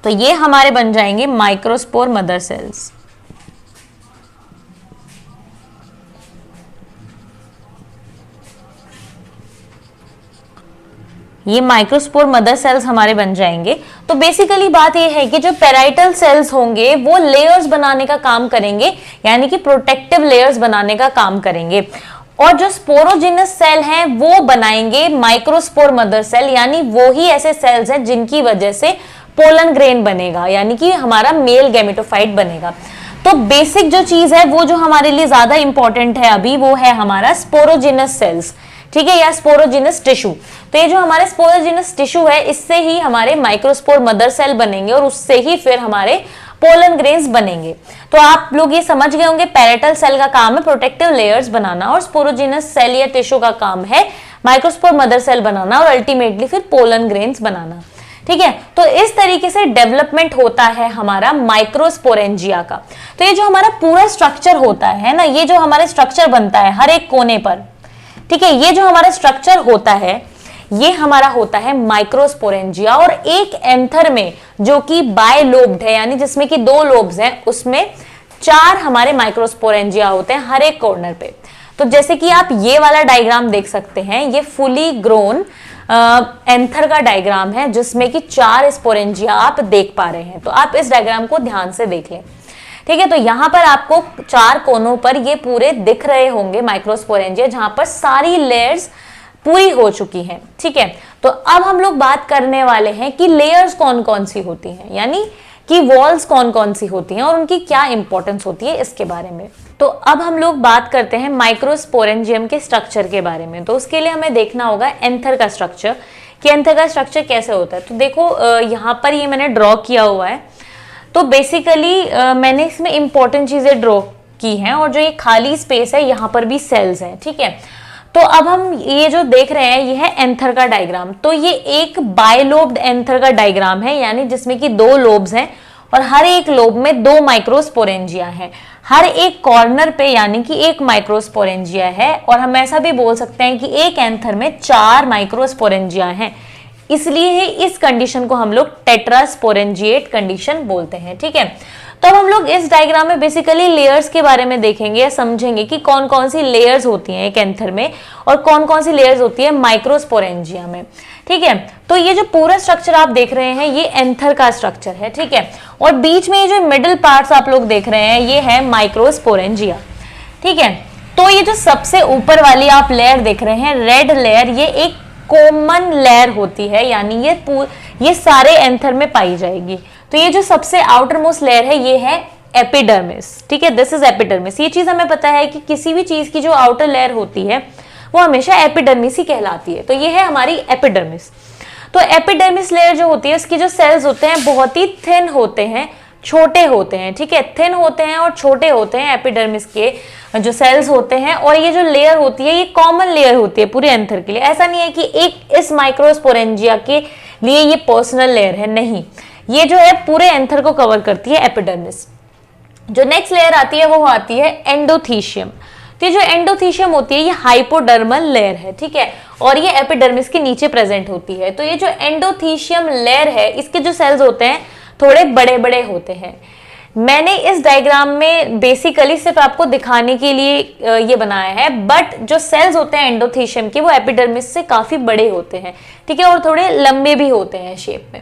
तो ये हमारे बन जाएंगे माइक्रोस्पोर मदर सेल्स। ये माइक्रोस्पोर मदर सेल्स हमारे बन जाएंगे। तो बेसिकली बात ये है कि जो पेराइटल सेल्स होंगे वो लेयर्स बनाने का काम करेंगे, यानी कि प्रोटेक्टिव लेयर्स बनाने का काम करेंगे, और जो स्पोरोजिनस सेल हैं वो बनाएंगे माइक्रोस्पोर मदर सेल, यानी वो ही ऐसे सेल्स हैं जिनकी वजह से पोलन ग्रेन बनेगा, यानी कि हमारा मेल गैमेटोफाइट बनेगा। तो बेसिक जो चीज है वो जो हमारे लिए ज्यादा इंपॉर्टेंट है अभी, वो है हमारा स्पोरोजिनस सेल्स, ठीक है, या स्पोरोजिनस टिश्यू। तो ये जो हमारे स्पोरोजिनस टिश्यू है इससे ही हमारे माइक्रोस्पोर मदर सेल बनेंगे और उससे ही फिर हमारे पोलन ग्रेन्स बनेंगे। तो आप लोग ये समझ गए होंगे, पेराइटल सेल का काम है प्रोटेक्टिव लेयर्स बनाना और स्पोरोजिनस सेल या टिश्यू का काम है माइक्रोस्पोर मदर सेल बनाना और अल्टीमेटली फिर पोलन ग्रेन्स बनाना, ठीक है। तो इस तरीके से डेवलपमेंट होता है हमारा माइक्रोस्पोरेंजिया का। तो ये जो हमारा पूरा स्ट्रक्चर होता है ना, ये जो हमारा स्ट्रक्चर बनता है हर एक कोने पर, ठीक है, ये जो हमारा स्ट्रक्चर होता है ये हमारा होता है माइक्रोस्पोरेंजिया। और एक एंथर में जो कि बायलोब्ड है, यानी जिसमें कि 2 लोब्स हैं, उसमें 4 हमारे माइक्रोस्पोरेंजिया होते हैं हर एक कॉर्नर पे। तो जैसे कि आप ये वाला डायग्राम देख सकते हैं, ये फुली ग्रोन एंथर का डायग्राम है जिसमें कि 4 स्पोरेंजिया आप देख पा रहे हैं। तो आप इस डायग्राम को ध्यान से देख लें, ठीक है। तो यहां पर आपको 4 कोनों पर ये पूरे दिख रहे होंगे माइक्रोस्पोरेंजिया, जहां पर सारी लेयर्स पूरी हो चुकी हैं, ठीक है। तो अब हम लोग बात करने वाले हैं कि लेयर्स कौन कौन सी होती हैं, यानी कि वॉल्स कौन कौन सी होती हैं और उनकी क्या इंपॉर्टेंस होती है इसके बारे में। तो अब हम लोग बात करते हैं माइक्रोस्पोरेंजियम के स्ट्रक्चर के बारे में। तो उसके लिए हमें देखना होगा एंथर का स्ट्रक्चर, कि एंथर का स्ट्रक्चर कैसे होता है। तो देखो यहाँ पर ये मैंने ड्रॉ किया हुआ है। तो बेसिकली मैंने इसमें इंपॉर्टेंट चीजें ड्रॉ की हैं, और जो ये खाली स्पेस है यहाँ पर भी सेल्स हैं, ठीक है। तो अब हम ये जो देख रहे हैं ये है एंथर का डायग्राम। तो ये एक बायलोब्ड एंथर का डायग्राम है, यानी जिसमें कि 2 लोब्स हैं और हर एक लोब में 2 माइक्रोस्पोरेंजिया है। हर एक कॉर्नर पे यानी कि 1 माइक्रोस्पोरेंजिया है, और हम ऐसा भी बोल सकते हैं कि एक एंथर में 4 माइक्रोस्पोरेंजिया हैं। इसलिए इस कंडीशन को हम लोग टेट्रास्पोरेंजिएट कंडीशन बोलते हैं, ठीक है। तो अब हम लोग इस डायग्राम में बेसिकली लेयर्स के बारे में देखेंगे या समझेंगे कि कौन कौन सी लेयर्स होती हैं एक एंथर में और कौन कौन सी लेयर्स होती है माइक्रोस्पोरेंजिया में, ठीक है। तो ये जो पूरा स्ट्रक्चर आप देख रहे हैं ये एंथर का स्ट्रक्चर है, ठीक है। और बीच में ये जो मिडिल पार्ट्स आप लोग देख रहे हैं ये है माइक्रोस्पोरेंजिया, ठीक है। तो ये जो सबसे ऊपर वाली आप लेयर देख रहे हैं रेड लेयर, ये एक कॉमन लेयर होती है, यानी ये सारे एंथर में पाई जाएगी। तो ये जो सबसे आउटर मोस्ट लेयर है ये है एपिडर्मिस, ठीक है। This is epidermis. ये चीज हमें पता है कि किसी भी चीज की जो आउटर लेयर होती है वो हमेशा एपिडर्मिस ही कहलाती है। तो ये है हमारी एपिडर्मिस। तो एपिडर्मिस लेयर जो होती है उसकी जो सेल्स होते हैं बहुत ही थिन होते हैं, छोटे होते हैं, ठीक है। थिन होते हैं और छोटे होते हैं एपिडर्मिस के जो सेल्स होते हैं। और ये जो लेयर होती है ये कॉमन लेयर होती है पूरे एंथर के लिए। ऐसा नहीं है कि एक इस माइक्रोस्पोरेंजिया के लिए ये पर्सनल लेयर है, नहीं, ये जो है पूरे एंथर को कवर करती है एपिडर्मिस। जो नेक्स्ट लेयर आती है वो आती है एंडोथीशियम। तो ये जो एंडोथीशियम होती है ये हाइपोडर्मल लेयर है, ठीक है, और ये एपिडर्मिस के नीचे प्रेजेंट होती है। तो ये जो एंडोथीशियम लेयर है इसके जो सेल्स होते हैं थोड़े बड़े बड़े होते हैं। मैंने इस डायग्राम में बेसिकली सिर्फ आपको दिखाने के लिए ये बनाया है, बट जो सेल्स होते हैं एंडोथीशियम के वो एपिडर्मिस से काफी बड़े होते हैं, ठीक है, और थोड़े लंबे भी होते हैं शेप में।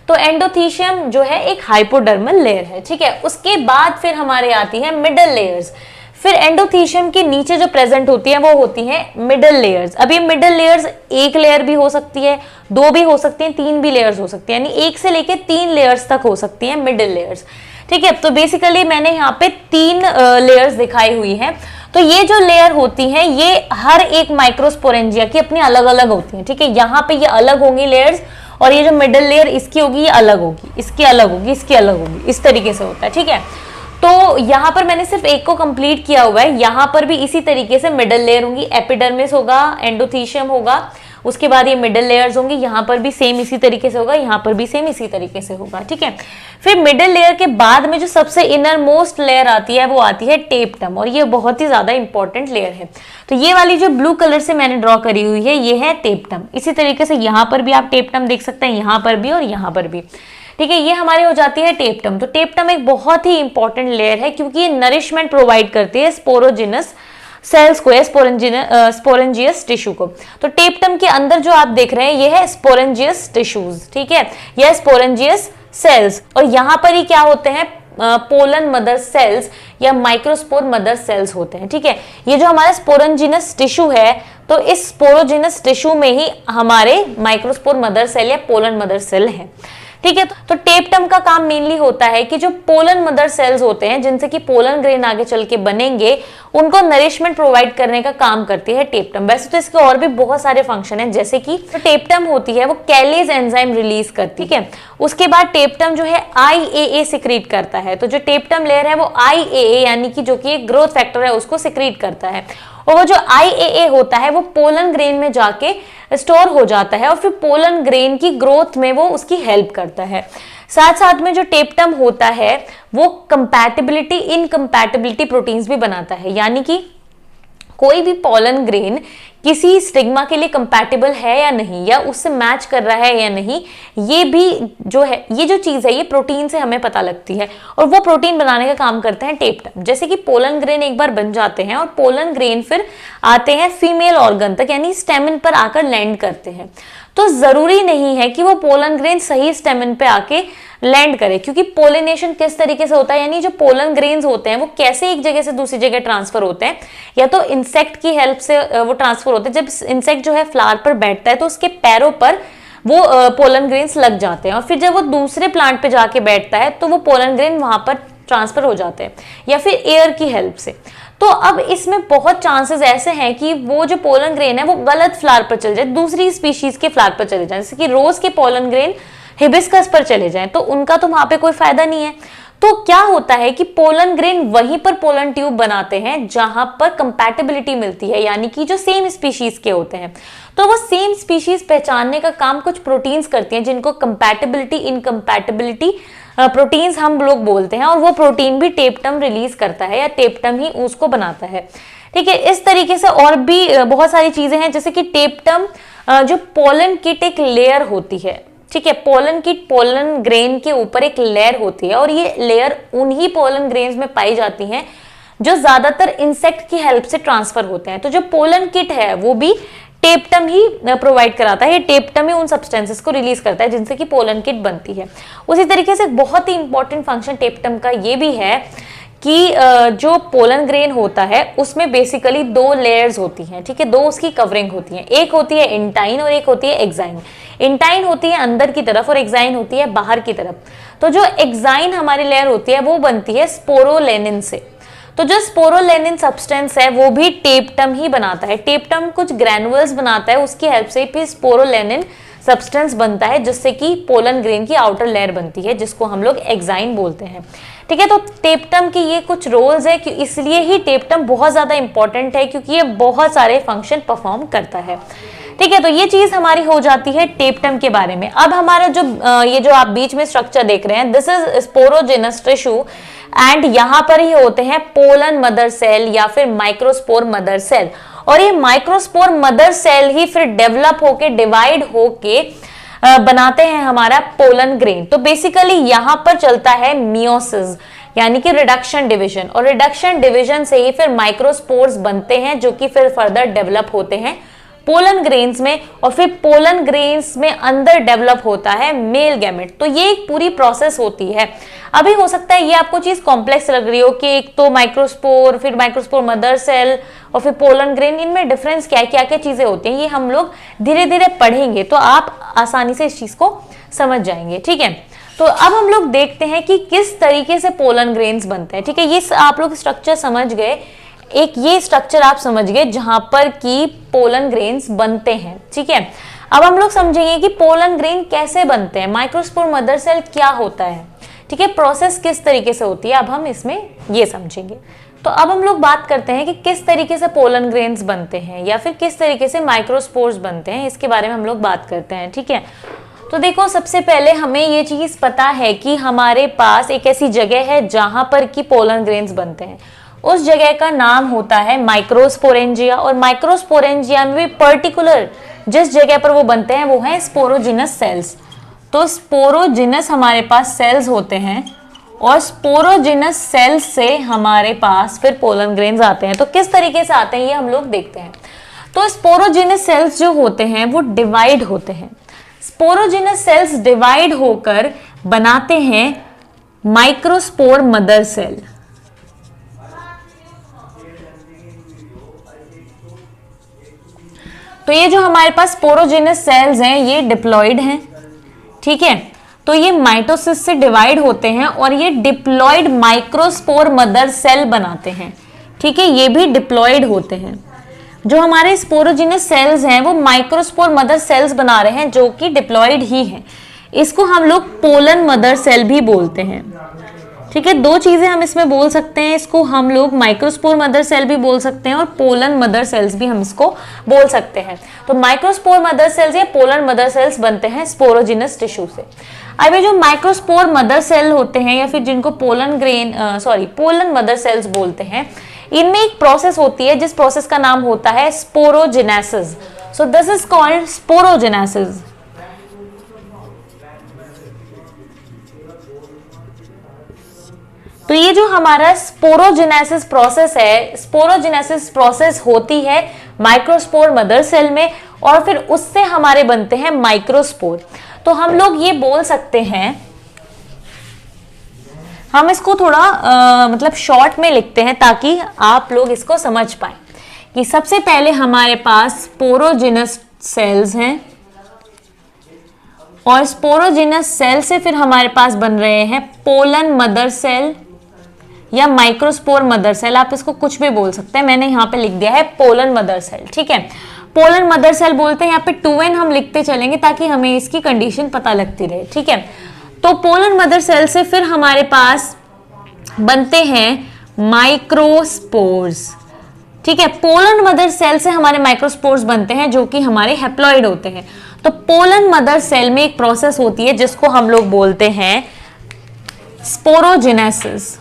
तो एंडोथीशियम जो है एक हाइपोडर्मल लेयर है, ठीक है। उसके बाद फिर हमारे आती है मिडल लेयर्स। फिर एंडोथीशियम के नीचे जो प्रेजेंट होती है वो होती है मिडल लेयर्स। अब ये मिडल लेयर्स एक लेयर भी हो सकती है, 2 भी हो सकती हैं, 3 भी लेयर्स हो सकती है, यानी 1 से लेके 3 लेयर्स तक हो सकती हैं मिडल लेयर्स, ठीक है। तो बेसिकली मैंने यहाँ पे 3 लेयर्स दिखाई हुई हैं। तो ये जो लेयर होती हैं ये हर एक माइक्रोस्पोरेंजिया की अपनी अलग अलग होती हैं, ठीक है। यहाँ पे ये अलग होंगी लेयर्स, और ये जो मिडल लेयर इसकी होगी ये अलग होगी, इसकी अलग होगी, इसकी अलग होगी, इस तरीके से होता है, ठीक है। तो यहाँ पर मैंने सिर्फ एक को कंप्लीट किया हुआ है। यहाँ पर भी इसी तरीके से मिडल लेयर होंगी, एपिडर्मिस होगा, एंडोथीशियम होगा, उसके बाद ये मिडल लेयर्स होंगी, यहाँ पर भी सेम इसी तरीके से होगा, यहाँ पर भी सेम इसी तरीके से होगा, ठीक है। फिर मिडल लेयर के बाद में जो सबसे इनर मोस्ट लेयर आती है वो आती है टेप्टम, और ये बहुत ही ज्यादा इंपॉर्टेंट लेयर है। तो ये वाली जो ब्लू कलर से मैंने ड्रॉ करी हुई है ये है टेप्टम। इसी तरीके से यहाँ पर भी आप टेप्टम देख सकते हैं, यहाँ पर भी और यहाँ पर भी, ठीक है। ये हमारी हो जाती है टेप्टम। तो टेप्टम एक बहुत ही इंपॉर्टेंट लेयर है क्योंकि ये नरिशमेंट प्रोवाइड करती है स्पोरोजिनस सेल्स को, स्पोरेंजियस टिश्यू को। तो टेप्टम के अंदर जो आप देख रहे हैं ये है स्पोरेंजियस टिश्यूज, ठीक है, यह स्पोरेंजियस सेल्स। और यहाँ पर ही क्या होते हैं पोलन मदर सेल्स या माइक्रोस्पोर मदर सेल्स होते हैं, ठीक है। ये जो हमारा स्पोरेंजिनस टिश्यू है तो इस स्पोरोजिनस टिश्यू में ही हमारे माइक्रोस्पोर मदर सेल या पोलन मदर सेल है, ठीक है। तो टेप्टम का काम मेनली होता है कि जो पोलन मदर सेल्स होते हैं जिनसे कि पोलन ग्रेन आगे चल के बनेंगे उनको नरिशमेंट प्रोवाइड करने का काम करती है टेप्टम। वैसे तो इसके और भी बहुत सारे फंक्शन हैं, जैसे कि तो टेप्टम होती है वो कैलेज एंजाइम रिलीज करती है, ठीक है। उसके बाद टेप्टम जो है IAA सिक्रीट करता है। तो जो टेप्टम लेयर है वो IAA यानी कि जो कि एक ग्रोथ फैक्टर है उसको सिक्रीट करता है, और वो जो IAA होता है वो पोलन ग्रेन में जाके स्टोर हो जाता है और फिर पोलन ग्रेन की ग्रोथ में वो उसकी हेल्प करता है। साथ साथ में जो टेप्टम होता है वो कंपैटिबिलिटी इनकंपैटिबिलिटी प्रोटीन्स भी बनाता है, यानी कि कोई भी पोलन ग्रेन किसी स्टिग्मा के लिए कंपैटिबल है या नहीं, या उससे मैच कर रहा है या नहीं, ये भी जो है ये जो चीज है ये प्रोटीन से हमें पता लगती है, और वो प्रोटीन बनाने का काम करते हैं टेप्टम। जैसे कि पोलन ग्रेन एक बार बन जाते हैं और पोलन ग्रेन फिर आते हैं फीमेल ऑर्गन तक, यानी स्टेमन पर आकर लैंड करते हैं। तो जरूरी नहीं है कि वो पोलन ग्रेन सही स्टेमन पे आके लैंड करे, क्योंकि पोलिनेशन किस तरीके से होता है, यानी जो पोलन ग्रेन्स होते हैं वो कैसे एक जगह से दूसरी जगह ट्रांसफर होते हैं, या तो इंसेक्ट की हेल्प से वो ट्रांसफर होते हैं। जब इंसेक्ट जो है फ्लावर पर बैठता है तो उसके पैरों पर वो पोलन ग्रेन्स लग जाते हैं, और फिर जब वो दूसरे प्लांट पे जाके बैठता है तो वो पोलन ग्रेन वहां पर ट्रांसफर हो जाते हैं, या फिर एयर की हेल्प से। तो अब इसमें बहुत चांसेस ऐसे हैं कि वो जो पोलन ग्रेन है वो गलत फ्लावर पर चले जाए, दूसरी स्पीशीज के फ्लावर पर चले जाए, जैसे कि रोज के पोलन ग्रेन हिबिस्कस पर चले जाएं, तो उनका तो वहां पे कोई फायदा नहीं है। तो क्या होता है कि पोलन ग्रेन वहीं पर पोलन ट्यूब बनाते हैं जहां पर कंपैटिबिलिटी मिलती है, यानी कि जो सेम स्पीशीज के होते हैं। तो वो सेम स्पीशीज पहचानने का काम कुछ प्रोटीन्स करती हैं, जिनको कंपैटिबिलिटी इनकम्पैटिबिलिटी प्रोटीन्स हम लोग बोलते हैं, और वो प्रोटीन भी टेप्टम रिलीज करता है या टेप्टम ही उसको बनाता है। ठीक है, इस तरीके से और भी बहुत सारी चीजें हैं, जैसे कि टेप्टम जो पोलन किट एक लेयर होती है, ठीक है, पोलन किट पोलन ग्रेन के ऊपर एक लेयर होती है, और ये लेयर उन्हीं पोलन ग्रेन्स में पाई जाती हैं जो ज्यादातर इंसेक्ट की हेल्प से ट्रांसफर होते हैं। तो जो पोलन किट है वो भी टेप्टम ही प्रोवाइड कराता है, टेप्टम ही उन सब्सटेंसेस को रिलीज करता है जिनसे कि पोलन किट बनती है। उसी तरीके से बहुत ही इंपॉर्टेंट फंक्शन टेप्टम का ये भी है कि जो पोलन ग्रेन होता है उसमें बेसिकली 2 लेयर्स होती हैं, ठीक है, 2 उसकी कवरिंग होती हैं, एक होती है इंटाइन और एक होती है एक्साइन। इंटाइन होती है अंदर की तरफ और एक्साइन होती है बाहर की तरफ। तो जो एक्साइन हमारी लेयर होती है वो बनती है स्पोरोलेनिन से। तो जो स्पोरोलेनिन सब्सटेंस है वो भी टेप्टम ही बनाता है, टेप्टम कुछ ग्रैनुअल्स बनाता है, उसकी हेल्प से फिर स्पोरोलेनिन सब्सटेंस बनता है, जिससे कि पोलन ग्रेन की आउटर लेयर बनती है, जिसको हम लोग एक्साइन बोलते हैं। ठीक है, तो टेप्टम की ये कुछ रोल्स है, कि इसलिए ही टेप्टम बहुत ज्यादा इंपॉर्टेंट है, क्योंकि ये बहुत सारे फंक्शन परफॉर्म करता है। ठीक है, तो ये चीज हमारी हो जाती है टेप्टम के बारे में। अब हमारा जो ये जो आप बीच में स्ट्रक्चर देख रहे हैं, this is sporogenous tissue, and यहाँ पर ही होते हैं पोलन मदर सेल या फिर माइक्रोस्पोर मदर सेल, और ये माइक्रोस्पोर मदर सेल ही फिर डेवलप होके डिवाइड होके बनाते हैं हमारा पोलन ग्रेन। तो बेसिकली यहाँ पर चलता है मियोसिस, यानी कि रिडक्शन डिवीजन, और रिडक्शन डिवीजन से ही फिर माइक्रोस्पोर्स बनते हैं, जो कि फिर फर्दर डेवलप होते हैं पोलन ग्रेन्स में, और फिर पोलन ग्रेन्स में अंदर डेवलप होता है मेल गैमेट। तो ये एक पूरी प्रोसेस होती है। अभी हो सकता है ये आपको चीज कॉम्प्लेक्स लग रही हो कि एक तो माइक्रोस्पोर, फिर माइक्रोस्पोर मदर सेल और फिर पोलन ग्रेन, इनमें डिफरेंस क्या है, क्या क्या चीजें होती हैं, ये हम लोग धीरे धीरे पढ़ेंगे तो आप आसानी से इस चीज को समझ जाएंगे। ठीक है, तो अब हम लोग देखते हैं कि किस तरीके से पोलन ग्रेन्स बनते हैं। ठीक है, ये आप लोग स्ट्रक्चर समझ गए, एक ये स्ट्रक्चर आप समझ गए जहां पर कि पोलन ग्रेन्स बनते हैं। ठीक है, अब हम लोग समझेंगे कि पोलन ग्रेन कैसे बनते हैं, माइक्रोस्पोर मदर सेल क्या होता है, ठीक है, प्रोसेस किस तरीके से होती है, अब हम इसमें ये समझेंगे। तो अब हम लोग बात करते हैं कि किस तरीके से पोलन ग्रेन्स बनते हैं या फिर किस तरीके से माइक्रोस्पोर्स बनते हैं, इसके बारे में हम लोग बात करते हैं। ठीक है, तो देखो सबसे पहले हमें ये चीज पता है कि हमारे पास एक ऐसी जगह है जहां पर कि पोलन ग्रेन्स बनते हैं, उस जगह का नाम होता है माइक्रोस्पोरेंजिया, और माइक्रोस्पोरेंजिया में भी पर्टिकुलर जिस जगह पर वो बनते हैं वो है स्पोरोजिनस सेल्स। तो स्पोरोजिनस हमारे पास सेल्स होते हैं, और स्पोरोजिनस सेल्स से हमारे पास फिर पोलन ग्रेन्स आते हैं। तो किस तरीके से आते हैं ये हम लोग देखते हैं। तो स्पोरोजिनस सेल्स जो होते हैं वो डिवाइड होते हैं, स्पोरोजिनस सेल्स डिवाइड होकर बनाते हैं माइक्रोस्पोर मदर सेल। तो ये जो हमारे पास स्पोरोजिनस सेल्स हैं ये डिप्लॉइड हैं। ठीक है, तो ये माइटोसिस से डिवाइड होते हैं और ये डिप्लॉइड माइक्रोस्पोर मदर सेल बनाते हैं। ठीक है, ये भी डिप्लॉइड होते हैं। जो हमारे स्पोरोजिनस सेल्स हैं वो माइक्रोस्पोर मदर सेल्स बना रहे हैं जो कि डिप्लॉइड ही हैं। इसको हम लोग पोलन मदर सेल भी बोलते हैं। ठीक है, 2 चीजें हम इसमें बोल सकते हैं, इसको हम लोग माइक्रोस्पोर मदर सेल भी बोल सकते हैं और पोलन मदर सेल्स भी हम इसको बोल सकते हैं। तो माइक्रोस्पोर मदर सेल्स या पोलन मदर सेल्स बनते हैं स्पोरोजिनस टिश्यू से। अब ये जो माइक्रोस्पोर मदर सेल होते हैं या फिर जिनको पोलन मदर सेल्स बोलते हैं, इनमें एक प्रोसेस होती है जिस प्रोसेस का नाम होता है sporogenesis. So this is called sporogenesis. तो ये जो हमारा स्पोरोजेनेसिस प्रोसेस है, स्पोरोजेनेसिस प्रोसेस होती है माइक्रोस्पोर मदर सेल में, और फिर उससे हमारे बनते हैं माइक्रोस्पोर। तो हम लोग ये बोल सकते हैं, हम इसको थोड़ा मतलब शॉर्ट में लिखते हैं ताकि आप लोग इसको समझ पाए कि सबसे पहले हमारे पास स्पोरोजिनस सेल्स हैं, और स्पोरोजिनस सेल से फिर हमारे पास बन रहे हैं पोलन मदर सेल, या माइक्रोस्पोर मदर सेल, आप इसको कुछ भी बोल सकते हैं, मैंने यहाँ पे लिख दिया है पोलन मदर सेल। ठीक है, पोलन मदर सेल बोलते हैं, यहाँ पे 2n हम लिखते चलेंगे ताकि हमें इसकी कंडीशन पता लगती रहे। ठीक है, तो पोलन मदर सेल से फिर हमारे पास बनते हैं माइक्रोस्पोर्स। ठीक है, पोलन मदर सेल से हमारे माइक्रोस्पोर्स बनते हैं जो कि हमारे हैप्लॉइड होते हैं। तो पोलन मदर सेल में एक प्रोसेस होती है जिसको हम लोग बोलते हैं स्पोरोजेनेसिस।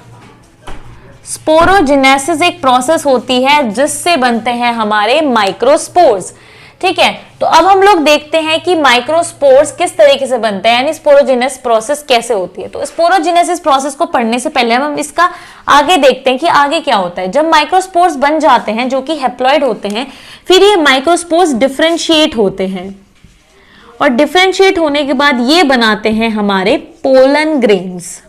स्पोरोजेनेसिस एक प्रोसेस होती है जिससे बनते हैं हमारे माइक्रोस्पोर्स। ठीक है, तो अब हम लोग देखते हैं कि माइक्रोस्पोर्स किस तरीके से बनते हैं, यानी स्पोरोजेनेसिस प्रोसेस कैसे होती है। तो स्पोरोजेनेसिस प्रोसेस को पढ़ने से पहले हम इसका आगे देखते हैं कि आगे क्या होता है। जब माइक्रोस्पोर्स बन जाते हैं जो कि हैप्लॉइड होते हैं, फिर ये माइक्रोस्पोर्स डिफरेंशिएट होते हैं और डिफरेंशिएट होने के बाद ये बनाते हैं हमारे पोलन ग्रेन्स।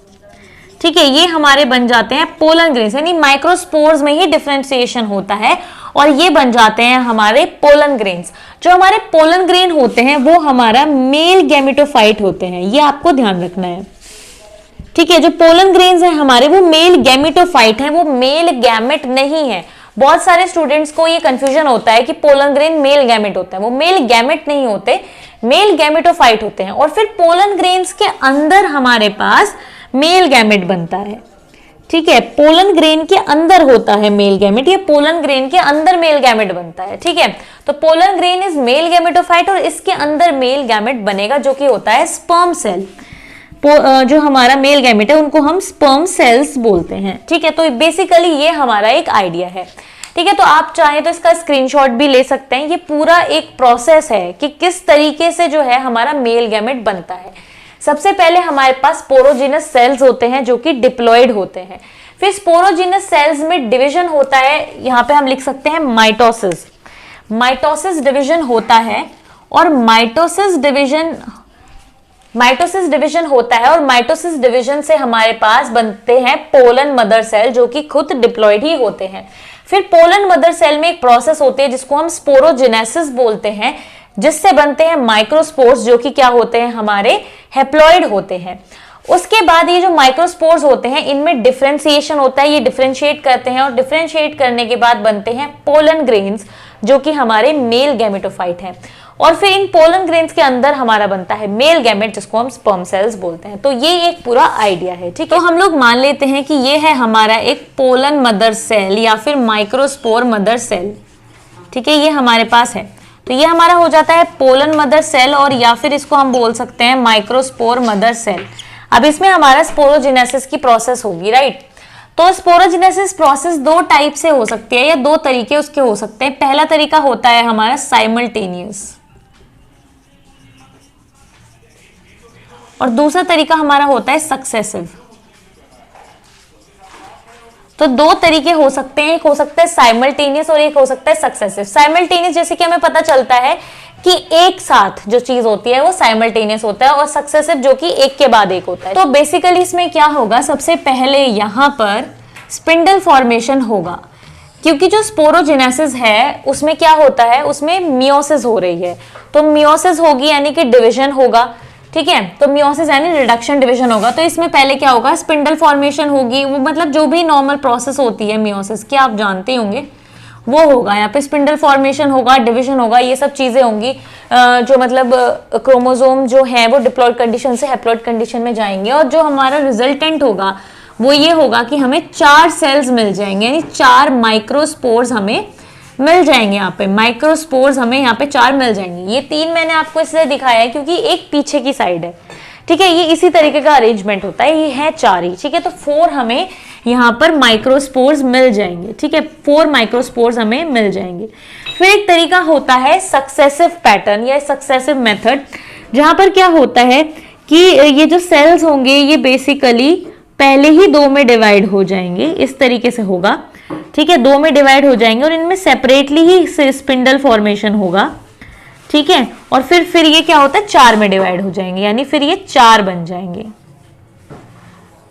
ठीक है, ये हमारे बन जाते हैं पोलन ग्रेन्स, यानी माइक्रोस्पोर्स में ही डिफरेंशिएशन होता है और ये बन जाते हैं हमारे पोलन ग्रेन्स। जो हमारे पोलन ग्रेन होते हैं वो हमारा मेल गैमेटोफाइट होते हैं, ये आपको ध्यान रखना है। ठीक है, जो पोलन ग्रेन्स हैं हमारे वो मेल गैमेटोफाइट हैं, वो मेल गैमेट नहीं है। बहुत सारे स्टूडेंट्स को ये कंफ्यूजन होता है कि पोलन ग्रेन मेल गैमेट होता है, वो मेल गैमेट नहीं होते, मेल गैमेटोफाइट होते हैं। और फिर पोलन ग्रेन्स के अंदर हमारे पास मेल गैमेट बनता है। ठीक है, पोलन ग्रेन के अंदर होता है मेल गैमेट, ये पोलन ग्रेन के अंदर मेल गैमेट बनता है। ठीक है, तो pollen grain is male gametophyte और इसके अंदर मेल गैमेट बनेगा जो कि होता है स्पर्म सेल। जो हमारा मेल गैमेट है उनको हम स्पर्म सेल्स बोलते हैं। ठीक है, तो बेसिकली ये हमारा एक आइडिया है। ठीक है, तो आप चाहें तो इसका स्क्रीनशॉट भी ले सकते हैं। ये पूरा एक प्रोसेस है कि किस तरीके से जो है हमारा मेल गैमेट बनता है। सबसे पहले हमारे पास स्पोरोजिनस सेल्स होते हैं जो कि डिप्लॉयड होते हैं। फिर स्पोरोजिनस सेल्स में डिवीजन होता है, यहाँ पे हम लिख सकते हैं माइटोसिस। माइटोसिस डिवीजन होता है और माइटोसिस डिवीजन होता है और माइटोसिस डिवीजन से हमारे पास बनते हैं पोलन मदर सेल जो कि खुद डिप्लॉयड ही होते हैं। फिर पोलन मदर सेल में एक प्रोसेस होती है जिसको हम स्पोरोजेनेसिस बोलते हैं, जिससे बनते हैं माइक्रोस्पोर्स जो कि क्या होते हैं हमारे हैप्लॉइड होते हैं। उसके बाद ये जो माइक्रोस्पोर्स होते हैं इनमें डिफरेंशिएशन होता है, ये डिफरेंशिएट करते हैं और डिफरेंशिएट करने के बाद बनते हैं पोलन ग्रेन्स जो कि हमारे मेल गैमेटोफाइट हैं। और फिर इन पोलन ग्रेन्स के अंदर हमारा बनता है मेल गैमेट जिसको हम स्पर्म सेल्स बोलते हैं। तो ये एक पूरा आइडिया है। ठीक है, तो हम लोग मान लेते हैं कि ये है हमारा एक पोलन मदर सेल या फिर माइक्रोस्पोर मदर सेल। ठीक है, ये हमारे पास है, तो ये हमारा हो जाता है पोलन मदर सेल और या फिर इसको हम बोल सकते हैं माइक्रोस्पोर मदर सेल। अब इसमें हमारा स्पोरोजेनेसिस की प्रोसेस होगी, राइट। तो स्पोरोजेनेसिस प्रोसेस दो टाइप से हो सकती है या दो तरीके उसके हो सकते हैं। पहला तरीका होता है हमारा साइमल्टेनियस और दूसरा तरीका हमारा होता है सक्सेसिव। तो दो तरीके हो सकते हैं, एक हो सकता है साइमल्टेनियस और एक हो सकता है सक्सेसिव। साइमल्टेनियस जैसे कि हमें पता चलता है कि एक साथ जो चीज होती है वो साइमल्टेनियस होता है और सक्सेसिव जो कि एक के बाद एक होता है। तो बेसिकली इसमें क्या होगा, सबसे पहले यहाँ पर स्पिंडल फॉर्मेशन होगा क्योंकि जो स्पोरोजेनेसिस है उसमें क्या होता है, उसमें मियोसिस हो रही है। तो मियोसिस होगी यानी कि डिविजन होगा। ठीक है, तो मियोसिस यानी रिडक्शन डिवीजन होगा। तो इसमें पहले क्या होगा, स्पिंडल फॉर्मेशन होगी, वो मतलब जो भी नॉर्मल प्रोसेस होती है मियोसिस की आप जानते होंगे वो होगा। यहाँ पे स्पिंडल फॉर्मेशन होगा, डिवीजन होगा, ये सब चीजें होंगी। जो मतलब क्रोमोसोम जो है वो डिप्लॉयड कंडीशन से हैप्लॉयड कंडीशन में जाएंगे और जो हमारा रिजल्टेंट होगा वो ये होगा कि हमें 4 सेल्स मिल जाएंगे, यानी 4 माइक्रोस्पोर्स हमें मिल जाएंगे। यहाँ पे माइक्रोस्पोर्स हमें यहाँ पे 4 मिल जाएंगे। ये 3 मैंने आपको इसलिए दिखाया है क्योंकि एक पीछे की साइड है। ठीक है, ये इसी तरीके का अरेंजमेंट होता है, ये है 4 ही। ठीक है, तो 4 हमें यहाँ पर माइक्रोस्पोर्स मिल जाएंगे। ठीक है, 4 माइक्रोस्पोर्स हमें मिल जाएंगे। फिर एक तरीका होता है सक्सेसिव पैटर्न या सक्सेसिव मेथड, जहां पर क्या होता है कि ये जो सेल्स होंगे ये बेसिकली पहले ही 2 में डिवाइड हो जाएंगे, इस तरीके से होगा। ठीक है, 2 में डिवाइड हो जाएंगे और इनमें सेपरेटली ही स्पिंडल फॉर्मेशन होगा। ठीक है, और फिर ये क्या होता है, 4 में डिवाइड हो जाएंगे, यानी फिर ये 4 बन जाएंगे।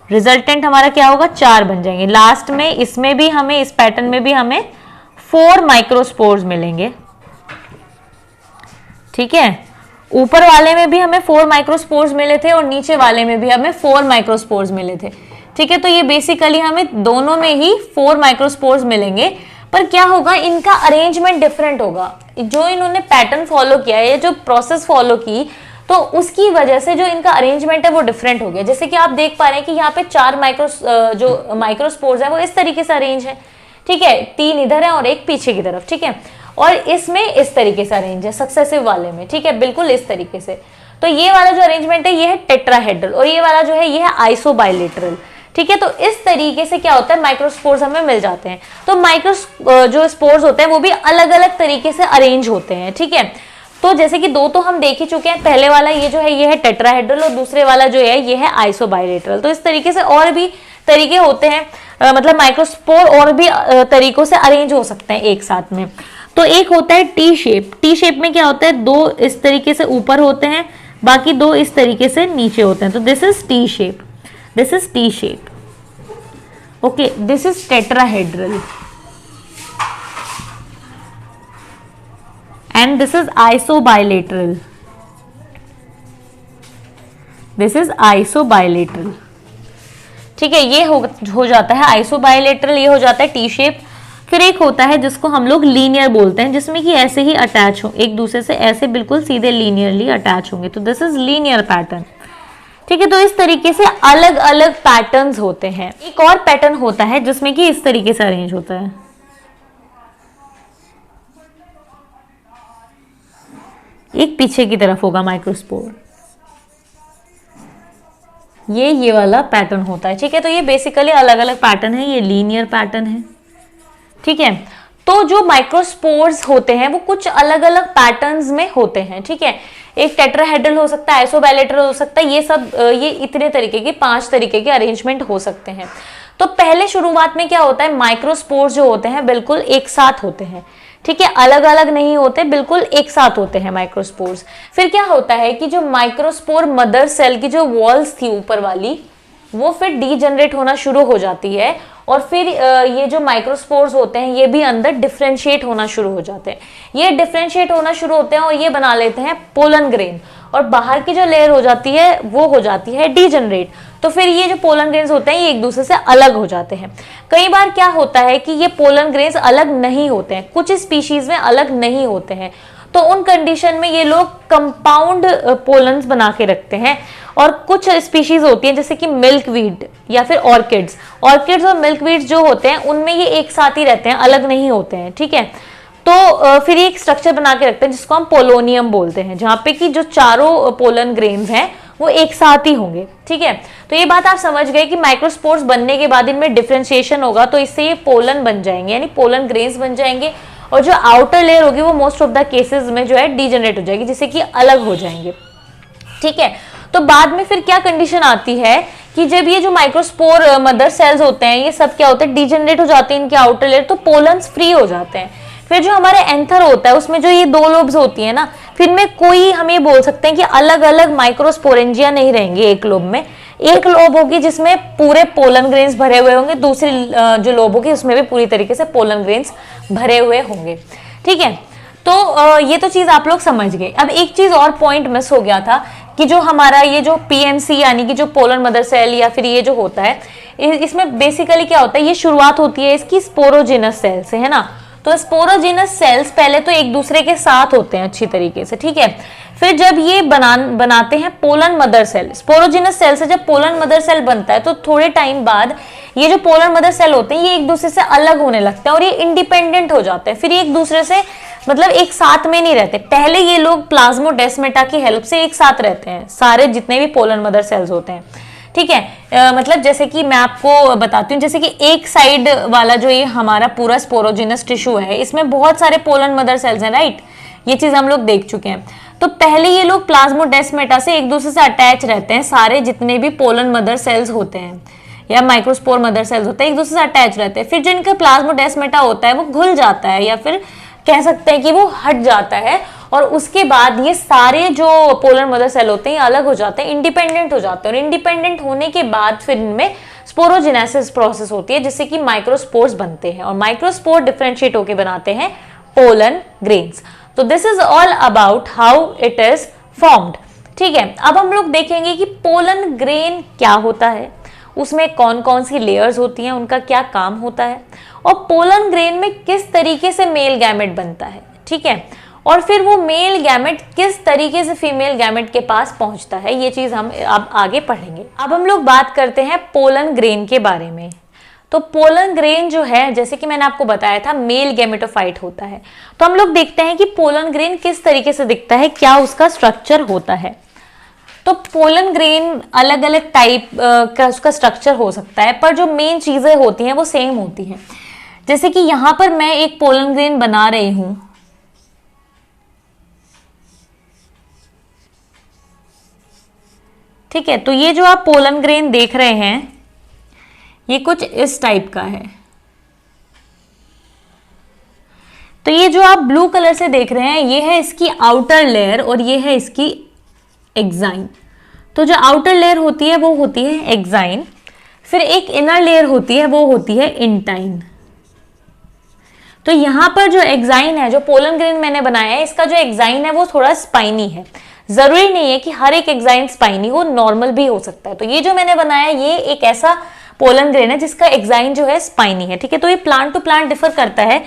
रिजल्टेंट हमारा क्या होगा, 4 बन जाएंगे। लास्ट में इसमें भी हमें, इस पैटर्न में भी हमें 4 माइक्रोस्पोर्स मिलेंगे। ठीक है, ऊपर वाले में भी हमें 4 माइक्रोस्पोर्स मिले थे और नीचे वाले में भी हमें 4 माइक्रोस्पोर्स मिले थे। ठीक है। तो ये बेसिकली हमें दोनों में ही 4 माइक्रोस्पोर्स मिलेंगे, पर क्या होगा, इनका अरेंजमेंट डिफरेंट होगा। जो इन्होंने पैटर्न फॉलो किया है, जो प्रोसेस फॉलो की, तो उसकी वजह से जो इनका अरेंजमेंट है वो डिफरेंट हो गया। जैसे कि आप देख पा रहे हैं कि यहाँ पे 4 जो माइक्रोस्पोर्स है वो इस तरीके से अरेंज है, ठीक है, 3 इधर है और एक पीछे की तरफ, ठीक है। और इसमें इस तरीके से अरेंज है सक्सेसिव वाले में, ठीक है, बिल्कुल इस तरीके से। तो ये वाला जो अरेंजमेंट है ये है टेट्राहेड्रल, और ये वाला जो है ये है आइसोबाइलेटरल, ठीक है। तो इस तरीके से क्या होता है, माइक्रोस्पोर्स हमें मिल जाते हैं। तो जो स्पोर्स होते हैं वो भी अलग अलग तरीके से अरेंज होते हैं, ठीक है। तो जैसे कि 2 तो हम देख ही चुके हैं, पहले वाला ये जो है ये है टेट्राहेड्रल, और दूसरे वाला जो है ये है आइसोबाइलेटरल। तो इस तरीके से और भी तरीके होते हैं, मतलब माइक्रोस्पोर और भी तरीकों से अरेंज हो सकते हैं एक साथ में। तो एक होता है टी शेप। टी शेप में क्या होता है, 2 इस तरीके से ऊपर होते हैं, बाकी 2 इस तरीके से नीचे होते हैं। तो this is T shape, this is T shape, okay. This is tetrahedral and this is isobilateral, this is isobilateral, ठीक है। ये हो जाता है आइसोबाइलेटरल, ये हो जाता है टी शेप। फिर एक होता है जिसको हम लोग लीनियर बोलते हैं, जिसमें कि ऐसे ही अटैच हो, एक दूसरे से ऐसे बिल्कुल सीधे लीनियरली अटैच होंगे। तो दिस इज लीनियर पैटर्न, ठीक है। तो इस तरीके से अलग अलग पैटर्न्स होते हैं। एक और पैटर्न होता है जिसमें कि इस तरीके से अरेंज होता है, एक पीछे की तरफ होगा माइक्रोस्पोर, ये वाला पैटर्न होता है, ठीक है। तो ये बेसिकली अलग अलग पैटर्न है, ये लीनियर पैटर्न है, ठीक है। तो जो माइक्रोस्पोर्स होते हैं वो कुछ अलग अलग पैटर्न्स में होते हैं, ठीक है। एक टेट्राहेड्रल हो सकता है, आइसोबाइलेटरल हो सकता है, ये इतने तरीके के 5 तरीके के अरेंजमेंट हो सकते हैं। तो पहले शुरुआत में क्या होता है, माइक्रोस्पोर्स जो होते हैं बिल्कुल एक साथ होते हैं, ठीक है, अलग अलग नहीं होते, बिल्कुल एक साथ होते हैं माइक्रोस्पोर्स। फिर क्या होता है कि जो माइक्रोस्पोर मदर सेल की जो वॉल्स थी ऊपर वाली, वो फिर डीजनरेट होना शुरू हो जाती है, और फिर ये जो माइक्रोस्पोर्स होते हैं ये भी अंदर डिफरेंशिएट होना शुरू हो जाते हैं। ये डिफरेंशिएट होना शुरू होते हैं और ये बना लेते हैं पोलन ग्रेन, और बाहर की जो लेयर हो जाती है वो हो जाती है डीजनरेट। तो फिर ये जो पोलन ग्रेन्स होते हैं ये एक दूसरे से अलग हो जाते हैं। कई बार क्या होता है कि ये पोलन ग्रेन्स अलग नहीं होते हैं, कुछ स्पीशीज में अलग नहीं होते हैं, तो उन कंडीशन में ये लोग कंपाउंड पोलन्स बना के रखते हैं। और कुछ स्पीशीज होती हैं जैसे कि मिल्कवीड या फिर ऑर्किड्स और मिल्कवीड्स जो होते हैं उनमें ये एक साथ ही रहते हैं, अलग नहीं होते हैं, ठीक है। तो फिर ये एक स्ट्रक्चर बना के रखते हैं जिसको हम पोलोनियम बोलते हैं, जहाँ पे कि जो चारों पोलन ग्रेन्स हैं वो एक साथ ही होंगे, ठीक है। तो ये बात आप समझ गए कि माइक्रोस्पोर्स बनने के बाद इनमें डिफरेंशिएशन होगा, तो इससे ये पोलन बन जाएंगे, यानी पोलन ग्रेन्स बन जाएंगे, और जो आउटर लेयर होगी वो मोस्ट ऑफ द केसेस में जो है डीजनरेट हो जाएगी, जिससे कि अलग हो जाएंगे, ठीक है। तो बाद में फिर क्या कंडीशन आती है कि जब ये जो माइक्रोस्पोर मदर सेल्स होते हैं ये सब क्या होते हैं, डीजनरेट हो जाते हैं इनके आउटर लेयर, तो पोलन्स फ्री हो जाते हैं। फिर जो हमारे एंथर होता है उसमें जो ये 2 लोब्स होती है ना, फिर में कोई हम ये बोल सकते हैं कि अलग अलग माइक्रोस्पोरेंजिया नहीं रहेंगे। एक लोब में एक लोब होगी जिसमें पूरे पोलन ग्रेन्स भरे हुए होंगे, दूसरी जो लोब होगी उसमें भी पूरी तरीके से पोलन ग्रेन्स भरे हुए होंगे, ठीक है। तो ये तो चीज आप लोग समझ गए। अब एक चीज और पॉइंट मिस हो गया था कि जो हमारा ये जो पीएमसी यानी कि जो पोलन मदर सेल या फिर ये जो होता है, इसमें बेसिकली क्या होता है, ये शुरुआत होती है इसकी स्पोरोजिनस सेल से, है ना। तो स्पोरोजिनस सेल्स पहले तो एक दूसरे के साथ होते हैं अच्छी तरीके से, ठीक है। फिर जब ये बनाते हैं pollen mother cell, sporogenous cell से जब पोलन मदर सेल बनता है तो थोड़े टाइम बाद ये जो पोलन मदर सेल होते हैं ये एक दूसरे से अलग होने लगते हैं और ये इंडिपेंडेंट हो जाते हैं। फिर ये एक दूसरे से मतलब एक साथ में नहीं रहते। पहले ये लोग प्लाज्मोडेस्माटा की हेल्प से एक साथ रहते हैं, सारे जितने भी पोलन मदर सेल्स होते हैं, ठीक है। मतलब जैसे कि मैं आपको बताती हूँ, जैसे कि एक साइड वाला जो ये हमारा पूरा स्पोरोजिनस टिश्यू है इसमें बहुत सारे पोलन मदर सेल्स हैं, राइट। ये चीज हम लोग देख चुके हैं। तो पहले ये लोग प्लाज्मोडेस्माटा से एक दूसरे से अटैच रहते हैं, सारे जितने भी पोलन मदर सेल्स होते हैं या माइक्रोस्पोर मदर सेल्स होते हैं एक दूसरे से अटैच रहते हैं। फिर जो इनका प्लाज्मोडेस्माटा होता है वो घुल जाता है या फिर कह सकते हैं कि वो हट जाता है, और उसके बाद ये सारे जो पोलर मदर सेल होते हैं अलग हो जाते हैं, इंडिपेंडेंट हो जाते हैं। और इंडिपेंडेंट होने के बाद फिर इनमें स्पोरोजेनेसिस प्रोसेस होती है जिससे कि माइक्रोस्पोर्स बनते हैं, और माइक्रोस्पोर डिफरेंशिएट होकर बनाते हैं पोलन ग्रेन्स। तो this is all about how it is formed, ठीक है। अब हम लोग देखेंगे कि पोलन ग्रेन क्या होता है, उसमें कौन कौन सी लेयर्स होती हैं, उनका क्या काम होता है, और पोलन ग्रेन में किस तरीके से मेल गैमेट बनता है, ठीक है, और फिर वो मेल गैमेट किस तरीके से फीमेल गैमेट के पास पहुंचता है, ये चीज हम अब आगे पढ़ेंगे। अब हम लोग बात करते हैं पोलन ग्रेन के बारे में। तो पोलन ग्रेन जो है, जैसे कि मैंने आपको बताया था, मेल गैमेटोफाइट होता है। तो हम लोग देखते हैं कि पोलन ग्रेन किस तरीके से दिखता है, क्या उसका स्ट्रक्चर होता है। तो पोलन ग्रेन अलग अलग टाइप का उसका स्ट्रक्चर हो सकता है, पर जो मेन चीजें होती हैं वो सेम होती हैं। जैसे कि यहां पर मैं एक पोलन ग्रेन बना रही हूं, ठीक है। तो ये जो आप पोलन ग्रेन देख रहे हैं ये कुछ इस टाइप का है। तो ये जो आप ब्लू कलर से देख रहे हैं ये है इसकी आउटर लेयर और ये है इसकी एक्साइन। तो जो आउटर लेयर होती है वो होती है एक्साइन, फिर एक इनर लेयर होती है वो होती है इंटाइन। तो यहां पर जो एक्साइन है, जो पोलन ग्रेन मैंने बनाया है, इसका जो एक्साइन है वो थोड़ा स्पाइनी है। जरूरी नहीं है कि हर एक एक्साइन स्पाइनी हो, नॉर्मल भी हो सकता है। तो ये जो मैंने बनाया ये एक ऐसा पोलन ग्रेन है जिसका एक्साइन जो है स्पाइनी है, ठीक है। तो ये प्लांट टू प्लांट डिफर करता है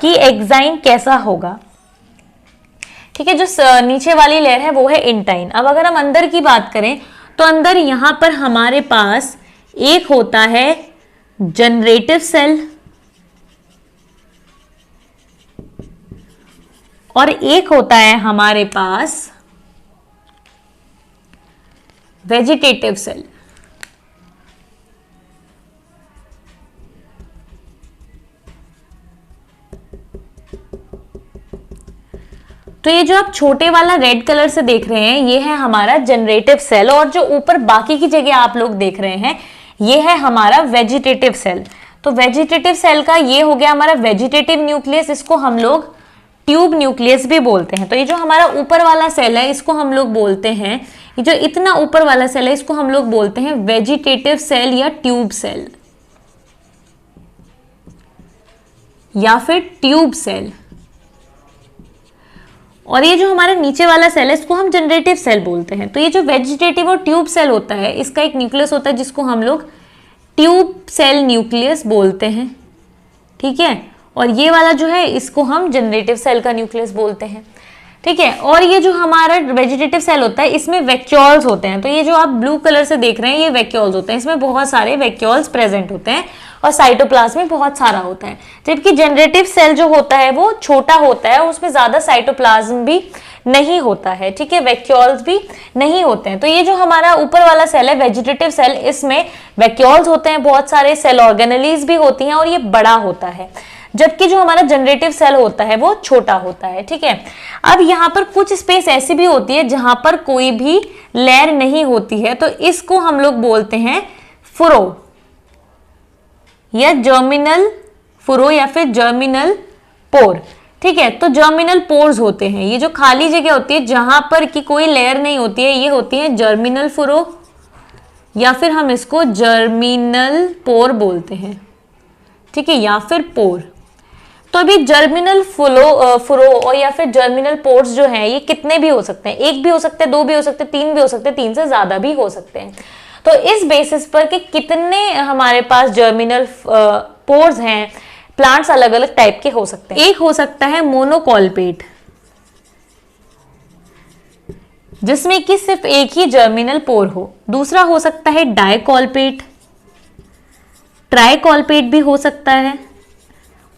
कि एक्साइन कैसा होगा, ठीक है। जो नीचे वाली लेयर है वो है इंटाइन। अब अगर हम अंदर की बात करें तो अंदर यहां पर हमारे पास एक होता है जनरेटिव सेल और एक होता है हमारे पास वेजिटेटिव सेल। तो ये जो आप छोटे वाला रेड कलर से देख रहे हैं ये है हमारा जनरेटिव सेल, और जो ऊपर बाकी की जगह आप लोग देख रहे हैं ये है हमारा वेजिटेटिव सेल। तो वेजिटेटिव सेल का ये हो गया हमारा वेजिटेटिव न्यूक्लियस, इसको हम लोग ट्यूब न्यूक्लियस भी बोलते हैं। तो ये जो हमारा ऊपर वाला सेल है इसको हम लोग बोलते हैं, ये जो इतना ऊपर वाला सेल है इसको हम लोग बोलते हैं वेजिटेटिव सेल या ट्यूब सेल या फिर ट्यूब सेल। और ये जो हमारा नीचे वाला सेल है इसको हम जनरेटिव सेल बोलते हैं। तो ये जो वेजिटेटिव और ट्यूब सेल होता है इसका एक न्यूक्लियस होता है जिसको हम लोग ट्यूब सेल न्यूक्लियस बोलते हैं, ठीक है। और ये वाला जो है इसको हम जनरेटिव सेल का न्यूक्लियस बोलते हैं, ठीक है। और ये जो हमारा वेजिटेटिव सेल होता है इसमें वैक्यूल्स होते हैं। तो ये जो आप ब्लू कलर से देख रहे हैं ये वैक्यूल्स होते हैं, इसमें बहुत सारे वैक्यूल्स प्रेजेंट होते हैं और साइटोप्लाज्म में बहुत सारा होता है। जबकि जनरेटिव सेल जो होता है वो छोटा होता है, उसमें ज्यादा साइटोप्लाज्म भी नहीं होता है, ठीक है, वैक्यूल्स भी नहीं होते हैं। तो ये जो हमारा ऊपर वाला सेल है वेजिटेटिव सेल, इसमें वैक्यूल्स होते हैं, बहुत सारे सेल ऑर्गेनेलीज भी होती हैं और ये बड़ा होता है। जबकि जो हमारा जनरेटिव सेल होता है वो छोटा होता है, ठीक है। अब यहाँ पर कुछ स्पेस ऐसी भी होती है जहां पर कोई भी लेयर नहीं होती है, तो इसको हम लोग बोलते हैं फुरो या जर्मिनल फुरो या फिर जर्मिनल पोर, ठीक है। तो जर्मिनल पोर्स होते हैं, ये जो खाली जगह होती है जहां पर की कोई लेयर नहीं होती है ये होती है जर्मिनल फुरो या फिर हम इसको जर्मिनल पोर बोलते हैं, ठीक है, या फिर पोर। तो अभी जर्मिनल फुरो और या फिर जर्मिनल पोर्स जो हैं ये कितने भी हो सकते हैं, एक भी हो सकते हैं, दो भी हो सकते हैं, तीन भी हो सकते हैं, तीन से ज्यादा भी हो सकते हैं। तो इस बेसिस पर कि कितने हमारे पास जर्मिनल पोर्स हैं, प्लांट्स अलग अलग टाइप के हो सकते हैं। एक हो सकता है मोनोकॉल्पेट जिसमें कि सिर्फ एक ही जर्मिनल पोर हो, दूसरा हो सकता है डाइकॉल्पेट, ट्राइकॉल्पेट भी हो सकता है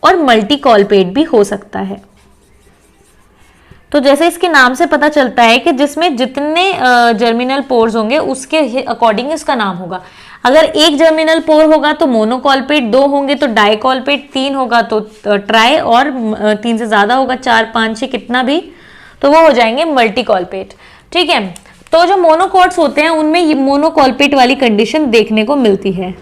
और मल्टीकॉल्पेट भी हो सकता है। तो जैसे इसके नाम से पता चलता है कि जिसमें जितने जर्मिनल पोर्स होंगे उसके अकॉर्डिंग इसका नाम होगा। अगर एक जर्मिनल पोर होगा तो मोनोकॉल्पेट, दो होंगे तो डाइकॉल्पेट, तीन होगा तो ट्राई, और तीन से ज्यादा होगा, चार पांच छह कितना भी, तो वो हो जाएंगे मल्टीकॉल्पेट, ठीक है। तो जो मोनोकॉट्स होते हैं उनमें ये मोनोकॉल्पेट वाली कंडीशन देखने को मिलती है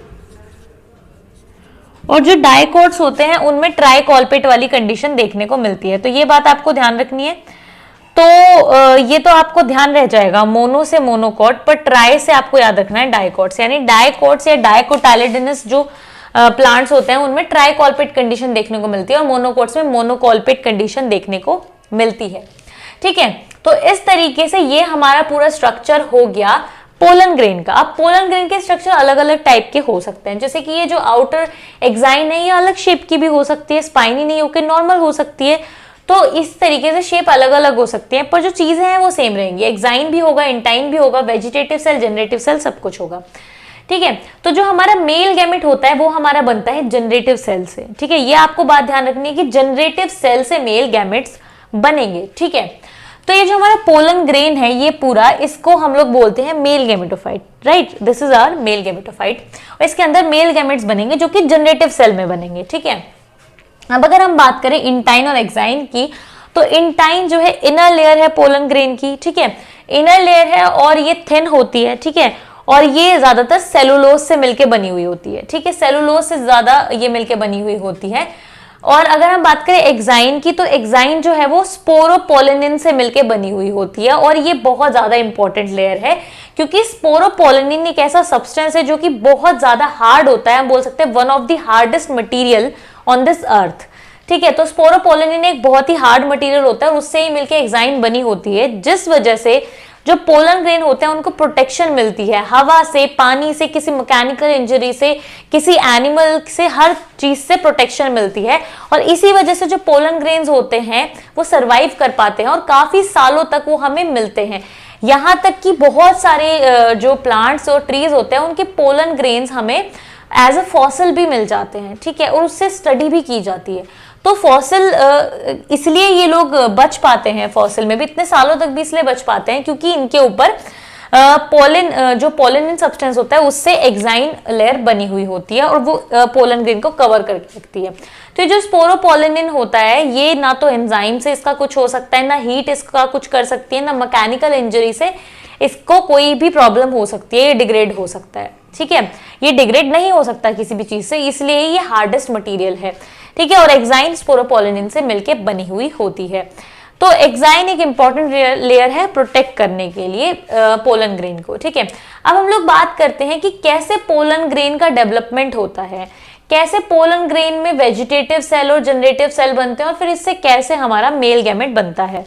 और जो डाइकॉट्स होते हैं उनमें ट्राइकॉल्पेट वाली कंडीशन देखने को मिलती है। तो ये बात आपको ध्यान रखनी है। तो ये तो आपको ध्यान रह जाएगा मोनो से मोनोकॉट, पर ट्राई से आपको याद रखना है डाइकॉट्स, यानी डाइकॉट्स या डाइकोटाइलिडनस जो प्लांट्स होते हैं उनमें ट्राइकॉल्पेट कंडीशन देखने को मिलती है और मोनोकॉट्स में मोनोकॉल्पेट कंडीशन देखने को मिलती है, ठीक है। तो इस तरीके से ये हमारा पूरा स्ट्रक्चर हो गया पोलन ग्रेन का। अब पोलन ग्रेन के स्ट्रक्चर अलग अलग टाइप के हो सकते हैं, जैसे कि ये जो आउटर एक्साइन है ये अलग शेप की भी हो सकती है, स्पाइनी नहीं होकर नॉर्मल हो सकती है। तो इस तरीके से शेप अलग अलग हो सकती है, पर जो चीजें हैं वो सेम रहेंगी। एक्साइन भी होगा, इंटाइन भी होगा, वेजिटेटिव सेल, जनरेटिव सेल, सब कुछ होगा। ठीक है, तो जो हमारा मेल गैमेट होता है वो हमारा बनता है जनरेटिव सेल से। ठीक है, ये आपको बात ध्यान रखनी है कि जनरेटिव सेल से मेल गैमेट्स बनेंगे। ठीक है, तो ये जो हमारा पोलन ग्रेन है ये पूरा, इसको हम लोग बोलते हैं male gametophyte, right. This is our male gametophyte, और इसके अंदर मेल गैमेट्स बनेंगे जो कि जनरेटिव सेल में बनेंगे। ठीक है, अब अगर हम बात करें इंटाइन और एक्साइन की, तो इंटाइन जो है इनर लेयर है पोलन ग्रेन की। ठीक है, इनर लेयर है और ये थिन होती है। ठीक है, और ये ज्यादातर सेलुलोज से मिलके बनी हुई होती है। ठीक है, सेलुलोज से ज्यादा ये मिलके बनी हुई होती है। और अगर हम बात करें एक्साइन की, तो एक्साइन जो है वो स्पोरोपोलिनिन से मिलके बनी हुई होती है, और ये बहुत ज्यादा इंपॉर्टेंट लेयर है, क्योंकि स्पोरोपोलिनिन एक ऐसा सब्सटेंस है जो कि बहुत ज्यादा हार्ड होता है। हम बोल सकते हैं one of the hardest material on this earth. ठीक है, तो स्पोरोपोलिनिन एक बहुत ही हार्ड मटेरियल होता है, उससे ही मिलके एक्साइन बनी होती है, जिस वजह से जो पोलन ग्रेन होते हैं उनको प्रोटेक्शन मिलती है हवा से, पानी से, किसी मैकेनिकल इंजरी से, किसी एनिमल से, हर चीज से प्रोटेक्शन मिलती है। और इसी वजह से जो पोलन ग्रेन्स होते हैं वो सरवाइव कर पाते हैं और काफी सालों तक वो हमें मिलते हैं। यहाँ तक कि बहुत सारे जो प्लांट्स और ट्रीज होते हैं उनके पोलन ग्रेन्स हमें एज अ फॉसिल भी मिल जाते हैं। ठीक है, और उससे स्टडी भी की जाती है। तो फॉसिल इसलिए ये लोग बच पाते हैं, फॉसिल में भी इतने सालों तक भी इसलिए बच पाते हैं क्योंकि इनके ऊपर पोलन, जो पोलिन सब्सटेंस होता है उससे एक्साइन लेयर बनी हुई होती है और वो पोलन ग्रेन को कवर करके रखती है। तो ये जो स्पोरोपोलिनिन होता है ये ना तो एंजाइम से इसका कुछ हो सकता है, ना हीट इसका कुछ कर सकती है, ना मैकेनिकल इंजरी से इसको कोई भी प्रॉब्लम हो सकती है, ये डिग्रेड हो सकता है। ठीक है, ये डिग्रेड नहीं हो सकता किसी भी चीज से, इसलिए ये हार्डेस्ट मटेरियल है। ठीक है, और एक्साइन स्पोरोपोलिनिन से मिलके बनी हुई होती है। तो एक्साइन एक इंपॉर्टेंट लेयर है प्रोटेक्ट करने के लिए पोलन ग्रेन को। ठीक है, अब हम लोग बात करते हैं कि कैसे पोलन ग्रेन का डेवलपमेंट होता है, कैसे पोलन ग्रेन में वेजिटेटिव सेल और जनरेटिव सेल बनते हैं, और फिर इससे कैसे हमारा मेल गैमेट बनता है।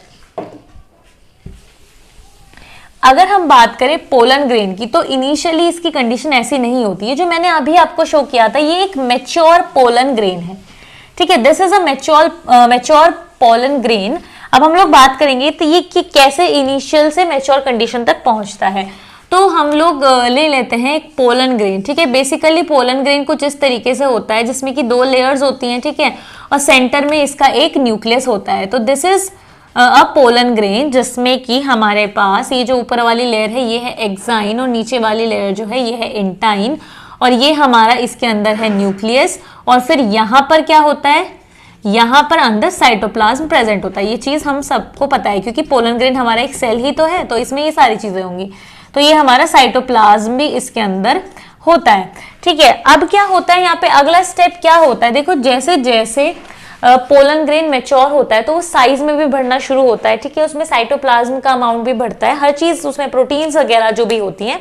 अगर हम बात करें पोलन ग्रेन की, तो इनिशियली इसकी कंडीशन ऐसी नहीं होती है। जो मैंने अभी आपको शो किया था ये एक मैच्योर पोलन ग्रेन है। ठीक है, this is a mature pollen grain. अब हम लोग बात करेंगे तो ये कि कैसे इनिशियल से मैच्योर कंडीशन तक पहुंचता है। तो हम लोग ले लेते हैं एक पोलन ग्रेन। ठीक है, बेसिकली पोलन ग्रेन कुछ इस तरीके से होता है जिसमें कि 2 लेयर्स होती हैं। ठीक है, और सेंटर में इसका एक न्यूक्लियस होता है। तो this is a pollen grain, जिसमें कि हमारे पास ये जो ऊपर वाली लेयर है ये है एक्साइन और नीचे वाली लेयर जो है ये है इंटाइन, और ये हमारा इसके अंदर है न्यूक्लियस। और फिर यहाँ पर क्या होता है, यहाँ पर अंदर साइटोप्लाज्म प्रेजेंट होता है। ये चीज हम सबको पता है क्योंकि पोलन ग्रेन हमारा एक सेल ही तो है, तो इसमें ये सारी चीजें होंगी। तो ये हमारा साइटोप्लाज्म भी इसके अंदर होता है। ठीक है, अब क्या होता है यहाँ पे, अगला स्टेप क्या होता है, देखो जैसे जैसे पोलन ग्रेन मैच्योर होता है तो वो साइज में भी बढ़ना शुरू होता है। ठीक है, उसमें साइटोप्लाज्म का अमाउंट भी बढ़ता है, हर चीज उसमें प्रोटीन्स वगैरह जो भी होती हैं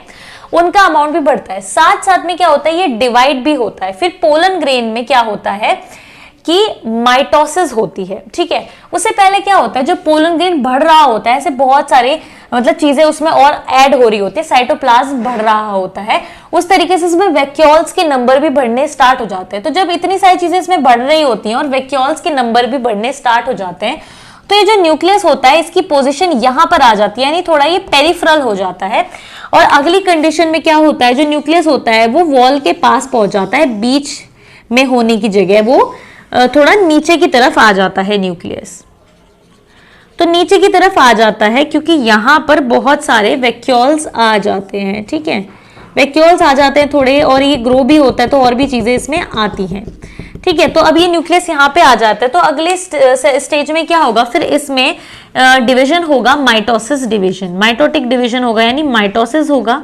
उनका अमाउंट भी बढ़ता है। साथ साथ में क्या होता है, ये डिवाइड भी होता है। फिर पोलन ग्रेन में क्या होता है कि माइटोसिस होती है। ठीक है, उससे पहले क्या होता है, जो पोलन ग्रेन बढ़ रहा होता है, ऐसे बहुत सारे मतलब चीजें उसमें और ऐड हो रही होती है, साइटोप्लाज्म बढ़ रहा होता है, उस तरीके से इसमें वैक्यूल्स के नंबर भी बढ़ने स्टार्ट हो जाते हैं। तो जब इतनी सारी चीजें इसमें बढ़ रही होती हैं और वैक्यूल्स के नंबर भी बढ़ने स्टार्ट हो जाते हैं, तो ये जो न्यूक्लियस होता है इसकी पोजीशन यहाँ पर आ जाती है, यानी थोड़ा ये पेरिफेरल हो जाता है। और अगली कंडीशन में क्या होता है, जो न्यूक्लियस होता है वो वॉल के पास पहुंच जाता है, बीच में होने की जगह वो थोड़ा नीचे की तरफ आ जाता है न्यूक्लियस। तो नीचे की तरफ आ जाता है क्योंकि यहाँ पर बहुत सारे वैक्यूल्स आ जाते हैं। ठीक है, वैक्यूल्स आ जाते हैं थोड़े, और ये ग्रो भी होता है तो और भी चीजें इसमें आती हैं। ठीक है, तो अब ये न्यूक्लियस यहाँ पे आ जाता है, तो अगले स्टेज में क्या होगा, फिर इसमें डिवीजन होगा, माइटोसिस डिवीजन, माइटोटिक डिवीजन होगा, यानी माइटोसिस होगा।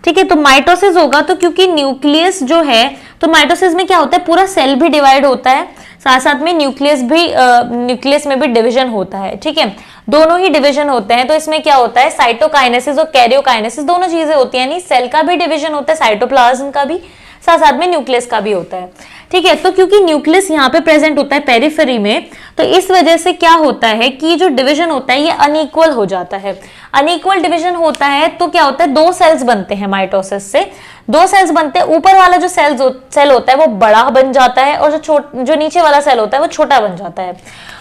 ठीक है, तो माइटोसिस होगा तो क्योंकि न्यूक्लियस जो है, तो माइटोसिस में क्या होता है, पूरा सेल भी डिवाइड होता है, साथ साथ में न्यूक्लियस में भी डिवीजन होता है। ठीक है, दोनों ही डिवीजन होते हैं। तो इसमें क्या होता है, साइटोकाइनेसिस और कैरियोकाइनेसिस दोनों चीजें होती हैं, यानी सेल का भी डिवीजन होता है, साइटोप्लाज्म का भी, साथ साथ में न्यूक्लियस का भी होता है। ठीक है, तो क्योंकि न्यूक्लियस यहाँ पे प्रेजेंट होता है पेरिफेरी में, तो इस वजह से क्या होता है कि जो डिवीजन होता है ये अनइक्वल हो जाता है। अनइक्वल डिवीजन होता है तो क्या होता है, दो सेल्स बनते हैं माइटोसिस से, दो सेल्स बनते हैं। ऊपर वाला जो सेल होता है वो बड़ा बन जाता है और जो नीचे वाला सेल होता है वो छोटा बन जाता है।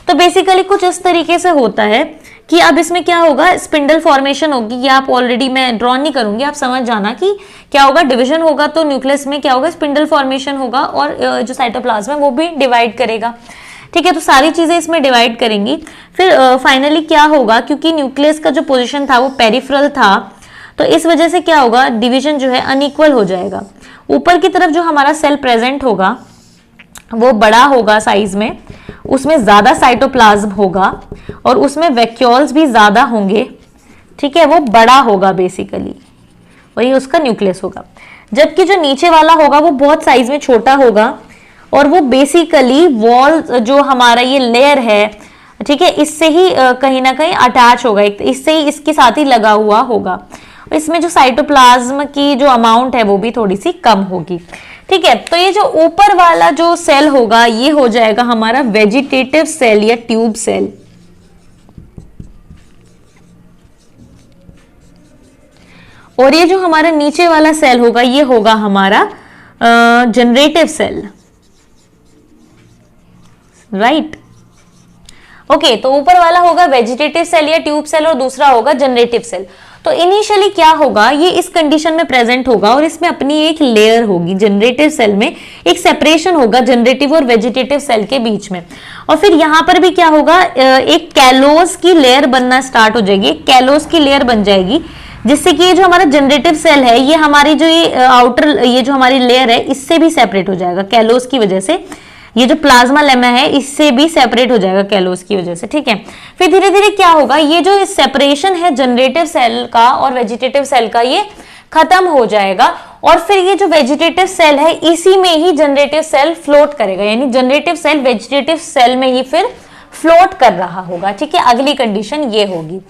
तो बेसिकली कुछ इस तरीके से होता है कि अब इसमें क्या होगा, स्पिंडल फॉर्मेशन होगी। ये आप ऑलरेडी, मैं ड्रॉ नहीं करूंगी, आप समझ जाना कि क्या होगा। डिवीजन होगा तो न्यूक्लियस में क्या होगा, स्पिंडल फॉर्मेशन होगा और जो साइटोप्लाज्म है वो भी डिवाइड करेगा। ठीक है, तो सारी चीजें इसमें डिवाइड करेंगी। फिर फाइनली क्या होगा, क्योंकि न्यूक्लियस का जो पोजीशन था वो पेरिफेरल था, तो इस वजह से क्या होगा, डिवीजन जो है अनइक्वल हो जाएगा। ऊपर की तरफ जो हमारा सेल प्रेजेंट होगा वो बड़ा होगा साइज में, उसमें ज्यादा साइटोप्लाज्म होगा और उसमें वैक्यूल्स भी ज्यादा होंगे। ठीक है, वो बड़ा होगा बेसिकली, वही उसका न्यूक्लियस होगा। जबकि जो नीचे वाला होगा वो बहुत साइज में छोटा होगा और वो बेसिकली वॉल जो हमारा ये लेयर है, ठीक है, इससे ही कहीं ना कहीं अटैच होगा, इससे ही इसके साथ ही लगा हुआ होगा। इसमें जो साइटोप्लाज्म की जो अमाउंट है वो भी थोड़ी सी कम होगी। ठीक है, तो ये जो ऊपर वाला जो सेल होगा ये हो जाएगा हमारा वेजिटेटिव सेल या ट्यूब सेल। और ये जो हमारा नीचे वाला सेल होगा ये होगा हमारा जनरेटिव सेल, राइट। ओके, तो ऊपर वाला होगा वेजिटेटिव सेल या ट्यूब सेल और दूसरा होगा जनरेटिव सेल। तो इनिशियली क्या होगा, ये इस कंडीशन में प्रेजेंट होगा और इसमें अपनी एक लेयर होगी। जनरेटिव सेल में एक सेपरेशन होगा जनरेटिव और वेजिटेटिव सेल के बीच में, और फिर यहाँ पर भी क्या होगा, एक कैलोस की लेयर बनना स्टार्ट हो जाएगी। एक कैलोस की लेयर बन जाएगी जिससे कि ये जो हमारा जनरेटिव सेल है ये हमारी जो ये आउटर ये जो हमारी लेयर है इससे भी सेपरेट हो जाएगा कैलोस की वजह से। ये जो प्लाज्मा लेमा है इससे भी सेपरेट हो जाएगा कैलोस की वजह से। ठीक है, फिर धीरे धीरे क्या होगा, ये जो सेपरेशन है जनरेटिव सेल का और वेजिटेटिव सेल का ये खत्म हो जाएगा और फिर ये जो वेजिटेटिव सेल है इसी में ही जनरेटिव सेल फ्लोट करेगा, यानी जनरेटिव सेल वेजिटेटिव सेल में ही फिर फ्लोट कर रहा होगा। ठीक है, अगली कंडीशन ये होगी।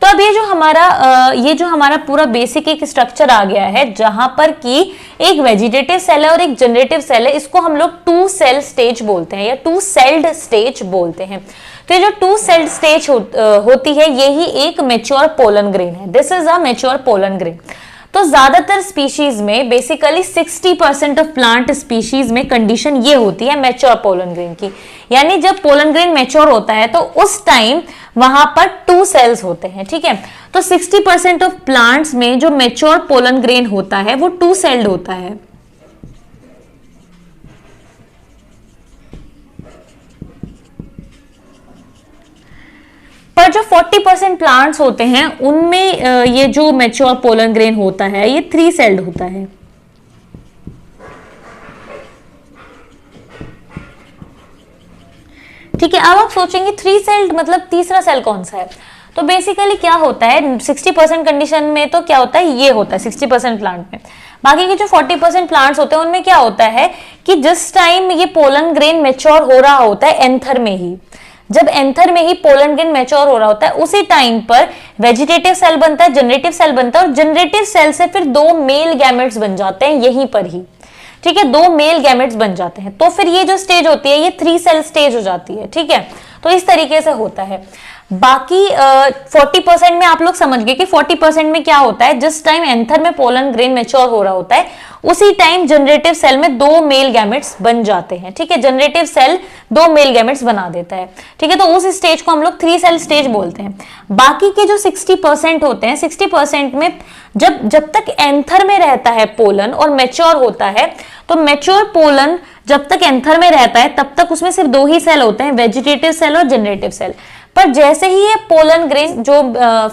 तो अब ये जो हमारा पूरा बेसिक एक स्ट्रक्चर आ गया है जहां पर कि एक वेजिटेटिव सेल है और एक जनरेटिव सेल है, इसको हम लोग टू सेल स्टेज बोलते हैं या टू सेल्ड स्टेज बोलते हैं। तो ये जो टू सेल्ड स्टेज होती है यही एक मैच्योर पोलन ग्रेन है। This is a mature pollen grain. तो ज्यादातर स्पीशीज में बेसिकली 60% ऑफ प्लांट स्पीशीज में कंडीशन ये होती है मैच्योर पोलन ग्रेन की, यानी जब पोलन ग्रेन मैच्योर होता है तो उस टाइम वहां पर टू सेल्स होते हैं। ठीक है, तो 60% ऑफ प्लांट्स में जो मैच्योर पोलन ग्रेन होता है वो टू सेल्ड होता है। पर जो 40% प्लांट्स होते हैं उनमें ये जो मैच्योर पोलन ग्रेन होता है ये थ्री सेल्ड होता है। ठीक है, अब आप सोचेंगे थ्री सेल्ड मतलब तीसरा सेल कौन सा है। तो बेसिकली क्या होता है 60% कंडीशन में तो क्या होता है, ये होता है 60% प्लांट में। बाकी के जो 40% प्लांट्स होते हैं उनमें क्या होता है कि जिस टाइम ये पोलन ग्रेन मैच्योर हो रहा होता है एंथर में ही, जब एंथर में ही पोलन ग्रेन मैच्योर हो रहा होता है उसी टाइम पर वेजिटेटिव सेल बनता है, जनरेटिव सेल बनता है और जनरेटिव सेल से फिर दो मेल गैमेट्स बन जाते हैं यहीं पर ही। ठीक है, दो मेल गैमेट्स बन जाते हैं तो फिर ये जो स्टेज होती है ये थ्री सेल स्टेज हो जाती है। ठीक है, तो इस तरीके से होता है। बाकी 40% में आप लोग समझ गए कि 40% में क्या होता है, जिस टाइम एंथर में पोलन ग्रेन मैच्योर हो रहा होता है उसी टाइम जनरेटिव सेल में दो मेल गैमेट्स बन जाते हैं। ठीक है, जनरेटिव सेल दो मेल गैमेट्स बना देता है। ठीक है, तो उस स्टेज को हम लोग थ्री सेल स्टेज बोलते हैं। बाकी के जो 60% होते हैं 60% में जब तक एंथर में रहता है पोलन और मैच्योर होता है, तो मैच्योर पोलन जब तक एंथर में रहता है तब तक उसमें सिर्फ दो ही सेल होते हैं, वेजिटेटिव सेल और जनरेटिव सेल। पर जैसे ही ये पोलन ग्रेन जो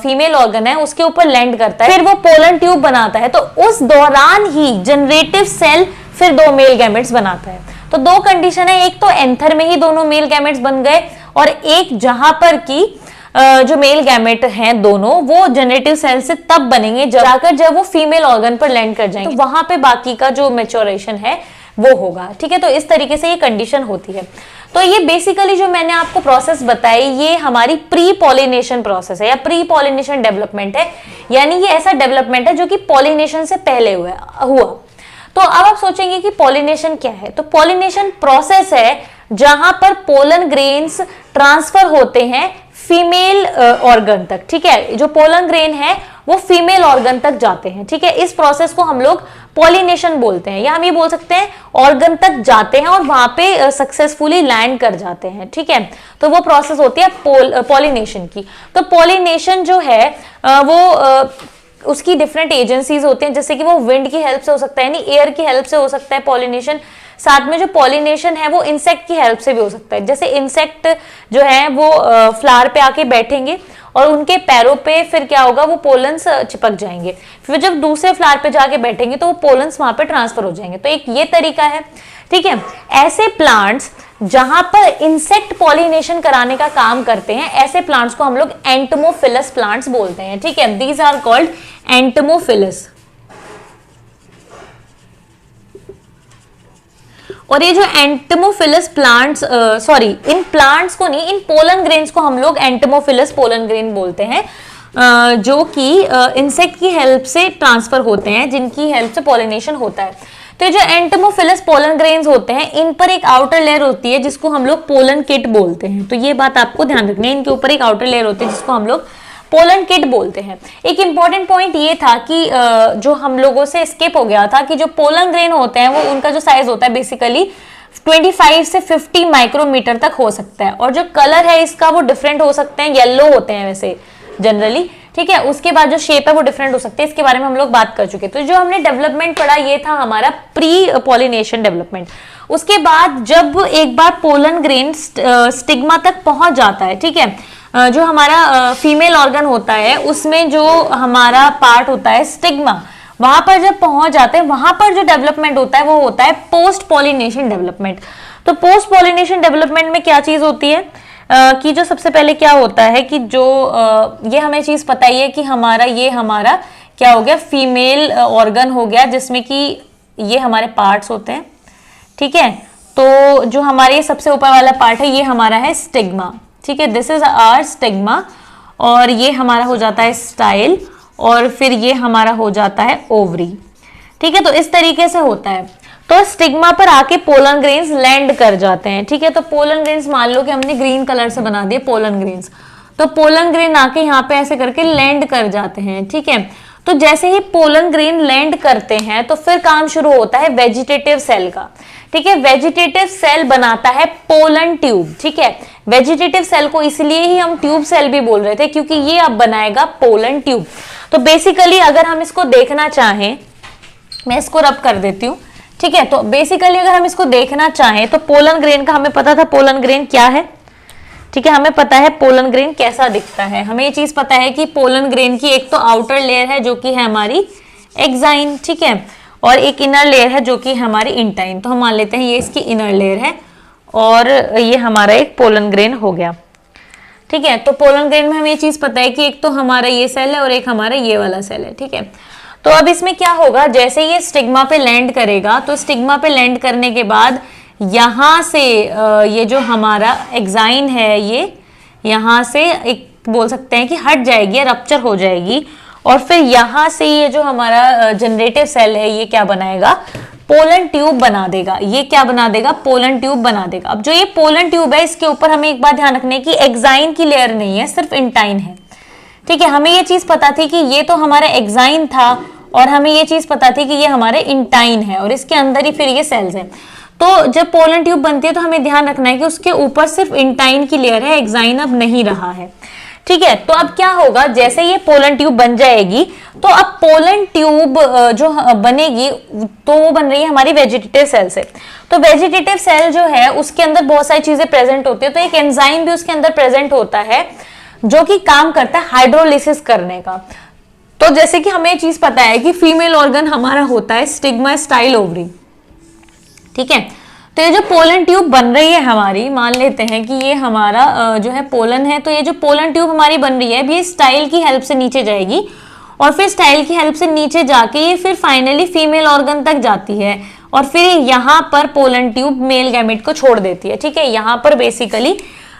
फीमेल ऑर्गन है उसके ऊपर लैंड करता है फिर वो पोलन ट्यूब बनाता है, तो उस दौरान ही जनरेटिव सेल फिर दो मेल गैमेट्स बनाता है। तो दो कंडीशन है, एक तो एंथर में ही दोनों मेल गैमेट्स बन गए और एक जहां पर की जो मेल गैमेट हैं दोनों वो जनरेटिव सेल से तब बनेंगे जब वो फीमेल ऑर्गन पर लैंड कर जाएंगे, तो वहां पे बाकी का जो मैच्योरेशन है वो होगा। ठीक है, तो इस तरीके से ये कंडीशन होती है। तो ये बेसिकली जो मैंने आपको प्रोसेस बताई ये हमारी प्री पॉलिनेशन प्रोसेस है या प्री पॉलिनेशन डेवलपमेंट है, यानी ये ऐसा डेवलपमेंट है जो कि पॉलिनेशन से पहले हुआ। तो अब आप सोचेंगे कि पॉलिनेशन क्या है। तो पॉलिनेशन प्रोसेस है जहां पर पोलन ग्रेन्स ट्रांसफर होते हैं फीमेल ऑर्गन तक, ठीक है। जो पोलन ग्रेन है वो फीमेल ऑर्गन तक जाते हैं, ठीक है। इस प्रोसेस को हम लोग पॉलिनेशन बोलते हैं, या हम ये बोल सकते हैं ऑर्गन तक जाते हैं और वहां पे सक्सेसफुली लैंड कर जाते हैं, ठीक है। तो वो प्रोसेस होती है पॉलिनेशन की। तो पॉलिनेशन जो है वो उसकी डिफरेंट एजेंसीज होते हैं, जैसे कि वो विंड की हेल्प से हो सकता है, यानी एयर की हेल्प से हो सकता है पॉलिनेशन। साथ में जो पॉलिनेशन है वो इंसेक्ट की हेल्प से भी हो सकता है। जैसे इंसेक्ट जो है वो फ्लावर पे आके बैठेंगे और उनके पैरों पे फिर क्या होगा, वो पोलन्स चिपक जाएंगे। फिर जब दूसरे फ्लावर पे जाके बैठेंगे तो वो पोलन्स वहां पे ट्रांसफर हो जाएंगे। तो एक ये तरीका है, ठीक है। ऐसे प्लांट्स जहां पर इंसेक्ट पॉलिनेशन कराने का काम करते हैं, ऐसे प्लांट्स को हम लोग एंटमोफिलस प्लांट्स बोलते हैं, ठीक है। These are called entomophilous. और ये जो एंटमोफिलस प्लांट्स, इन प्लांट्स को नहीं, इन पोलन ग्रेन्स को हम लोग एंटमोफिलस पोलन ग्रेन बोलते हैं, जो कि इंसेक्ट की हेल्प से ट्रांसफर होते हैं, जिनकी हेल्प से पॉलिनेशन होता है। तो ये जो एंटमोफिलस पोलन ग्रेन्स होते हैं, इन पर एक आउटर लेयर होती है जिसको हम लोग पोलन किट बोलते हैं। तो ये बात आपको ध्यान रखनी है, इनके ऊपर एक आउटर लेयर होती है जिसको हम लोग पोलन किट बोलते हैं। एक इंपॉर्टेंट पॉइंट ये था कि जो हम लोगों से स्किप हो गया था कि जो पोलन ग्रेन होते हैं वो उनका जो साइज होता है बेसिकली 25 से 50 माइक्रोमीटर तक हो सकता है, और जो कलर है इसका वो डिफरेंट हो सकते हैं, येलो होते हैं वैसे जनरली, ठीक है। उसके बाद जो शेप है वो डिफरेंट हो सकते हैं, इसके बारे में हम लोग बात कर चुके। तो जो हमने डेवलपमेंट पढ़ा ये था हमारा प्री पॉलिनेशन डेवलपमेंट। उसके बाद जब एक बार पोलन ग्रेन स्टिग्मा तक पहुंच जाता है, ठीक है, जो हमारा फीमेल ऑर्गन होता है उसमें जो हमारा पार्ट होता है स्टिग्मा, वहां पर जब पहुंच जाते हैं वहां पर जो डेवलपमेंट होता है वो होता है पोस्ट पॉलिनेशन डेवलपमेंट। तो पोस्ट पॉलिनेशन डेवलपमेंट में क्या चीज होती है कि जो सबसे पहले क्या होता है कि जो ये हमें चीज पता ही है कि हमारा क्या हो गया, फीमेल ऑर्गन हो गया, जिसमें कि ये हमारे पार्ट्स होते हैं, ठीक है। तो जो हमारे सबसे ऊपर वाला पार्ट है ये हमारा है स्टिग्मा, ठीक है। दिस इज आवर स्टिग्मा, और ये हमारा हो जाता है स्टाइल, और फिर ये हमारा हो जाता है ओवरी, ठीक है। तो इस तरीके से होता है। तो स्टिग्मा पर आके पोलन ग्रेन्स लैंड कर जाते हैं, ठीक है। तो पोलन ग्रेन्स मान लो कि हमने ग्रीन कलर से बना दिए पोलन ग्रेन्स, तो पोलन ग्रेन आके यहाँ पे ऐसे करके लैंड कर जाते हैं, ठीक है। तो जैसे ही पोलन ग्रेन लैंड करते हैं तो फिर काम शुरू होता है वेजिटेटिव सेल का, ठीक है। वेजिटेटिव सेल बनाता है पोलन ट्यूब, ठीक है। वेजिटेटिव सेल को इसलिए ही हम ट्यूब सेल भी बोल रहे थे क्योंकि ये अब बनाएगा पोलन ट्यूब। तो बेसिकली अगर हम इसको देखना चाहें, मैं इसको रब कर देती हूँ, ठीक है। तो बेसिकली अगर हम इसको देखना चाहें तो पोलन ग्रेन का हमें पता था पोलन ग्रेन क्या है, ठीक है। हमें पता है पोलन ग्रेन कैसा दिखता है, हमें ये चीज पता है कि पोलन ग्रेन की एक तो आउटर लेयर है जो कि है हमारी एक्साइन, ठीक है, और एक इनर लेयर है जो कि हमारी इंटाइन। तो हम मान लेते हैं ये इसकी इनर लेयर है और ये हमारा एक पोलन ग्रेन हो गया, ठीक है। तो पोलन ग्रेन में हमें ये चीज पता है कि एक तो हमारा ये सेल है और एक हमारा ये वाला सेल है, ठीक है। तो अब इसमें क्या होगा, जैसे ये स्टिग्मा पे लैंड करेगा तो स्टिग्मा पे लैंड करने के बाद यहाँ से ये जो हमारा एक्साइन है ये यहाँ से एक बोल सकते हैं कि हट जाएगी, रप्चर हो जाएगी, और फिर यहाँ से ये जो हमारा जनरेटिव सेल है ये क्या बनाएगा, पोलन ट्यूब बना देगा। ये क्या बना देगा, पोलन ट्यूब बना देगा। अब जो ये पोलन ट्यूब है इसके ऊपर हमें एक बात ध्यान रखनी है कि एक्साइन की लेयर नहीं है, सिर्फ इंटाइन है, ठीक है। हमें ये चीज पता थी कि ये तो हमारा एक्साइन था और हमें ये चीज पता थी कि ये हमारे इंटाइन है और इसके अंदर ही फिर ये सेल्स हैं। तो जब पोलन ट्यूब बनती है तो हमें ध्यान रखना है कि उसके ऊपर सिर्फ इंटाइन की लेयर है, एक्साइन अब नहीं रहा है, ठीक है। तो अब क्या होगा, जैसे ये पोलन ट्यूब बन जाएगी तो अब पोलन ट्यूब जो बनेगी तो वो बन रही है हमारी वेजिटेटिव सेल से। तो वेजिटेटिव सेल जो है उसके अंदर बहुत सारी चीजें प्रेजेंट होती है, तो एक एंजाइम भी उसके अंदर प्रेजेंट होता है जो कि काम करता है हाइड्रोलिसिस करने का। तो जैसे कि हमें चीज पता है कि फीमेल ऑर्गन हमारा होता है स्टिग्मा, स्टाइल, ओवरी, ठीक है। तो ये जो पोलन ट्यूब बन रही है हमारी, मान लेते हैं कि ये हमारा जो है पोलन है, तो ये जो पोलन ट्यूब हमारी बन रही है अब ये स्टाइल की हेल्प से नीचे जाएगी और फिर स्टाइल की हेल्प से नीचे जाके ये फिर फाइनली फीमेल ऑर्गन तक जाती है और फिर यहाँ पर पोलन ट्यूब मेल गैमेट को छोड़ देती है, ठीक है। यहाँ पर बेसिकली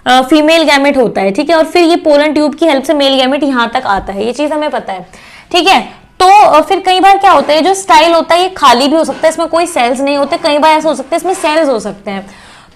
फीमेल गैमेट होता है, ठीक है, और फिर ये पोलन ट्यूब की हेल्प से मेल गैमेट यहाँ तक आता है, ये चीज हमें पता है, ठीक है। तो तो फिर कई बार क्या होता है, जो स्टाइल होता है ये खाली भी हो सकता है, इसमें कोई सेल्स नहीं होते, कई बार ऐसा हो सकता है इसमें सेल्स हो सकते हैं।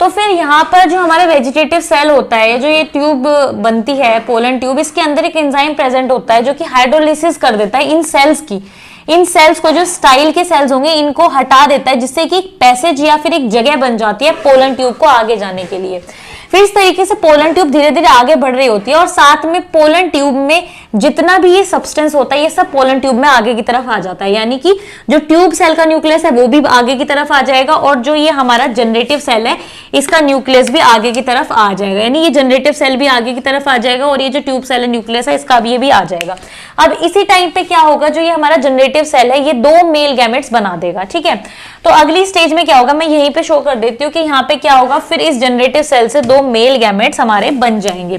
तो फिर यहाँ पर जो हमारा वेजिटेटिव सेल होता है, जो ये ट्यूब बनती है पोलन ट्यूब, इसके अंदर एक एंजाइम प्रेजेंट होता है जो कि हाइड्रोलिसिस कर देता है इन सेल्स की। इन सेल्स को, जो स्टाइल के सेल्स होंगे, इनको हटा देता है, जिससे कि एक पैसेज या फिर एक जगह बन जाती है पोलन ट्यूब को आगे जाने के लिए। फिर इस तरीके से पोलन ट्यूब धीरे धीरे आगे बढ़ रही होती है और साथ में पोलन ट्यूब में जितना भी ये सब्सटेंस होता है ये सब पोलन ट्यूब में आगे की तरफ आ जाता है, यानी कि जो ट्यूब सेल का न्यूक्लियस है वो भी आगे की तरफ आ जाएगा और जो ये हमारा जनरेटिव सेल है इसका न्यूक्लियस भी आगे की तरफ आ जाएगा, यानी ये जनरेटिव सेल भी आगे की तरफ आ जाएगा और ये जो ट्यूब सेल है न्यूक्लियस है इसका भी ये भी आ जाएगा। अब इसी टाइम पे क्या होगा, जो ये हमारा जनरेटिव सेल है ये 2 मेल गैमेट्स बना देगा, ठीक है। तो अगली स्टेज में क्या होगा, मैं यहीं पे शो कर देती हूँ कि यहाँ पे क्या होगा, फिर इस जनरेटिव सेल से 2 मेल गैमेट्स हमारे बन जाएंगे।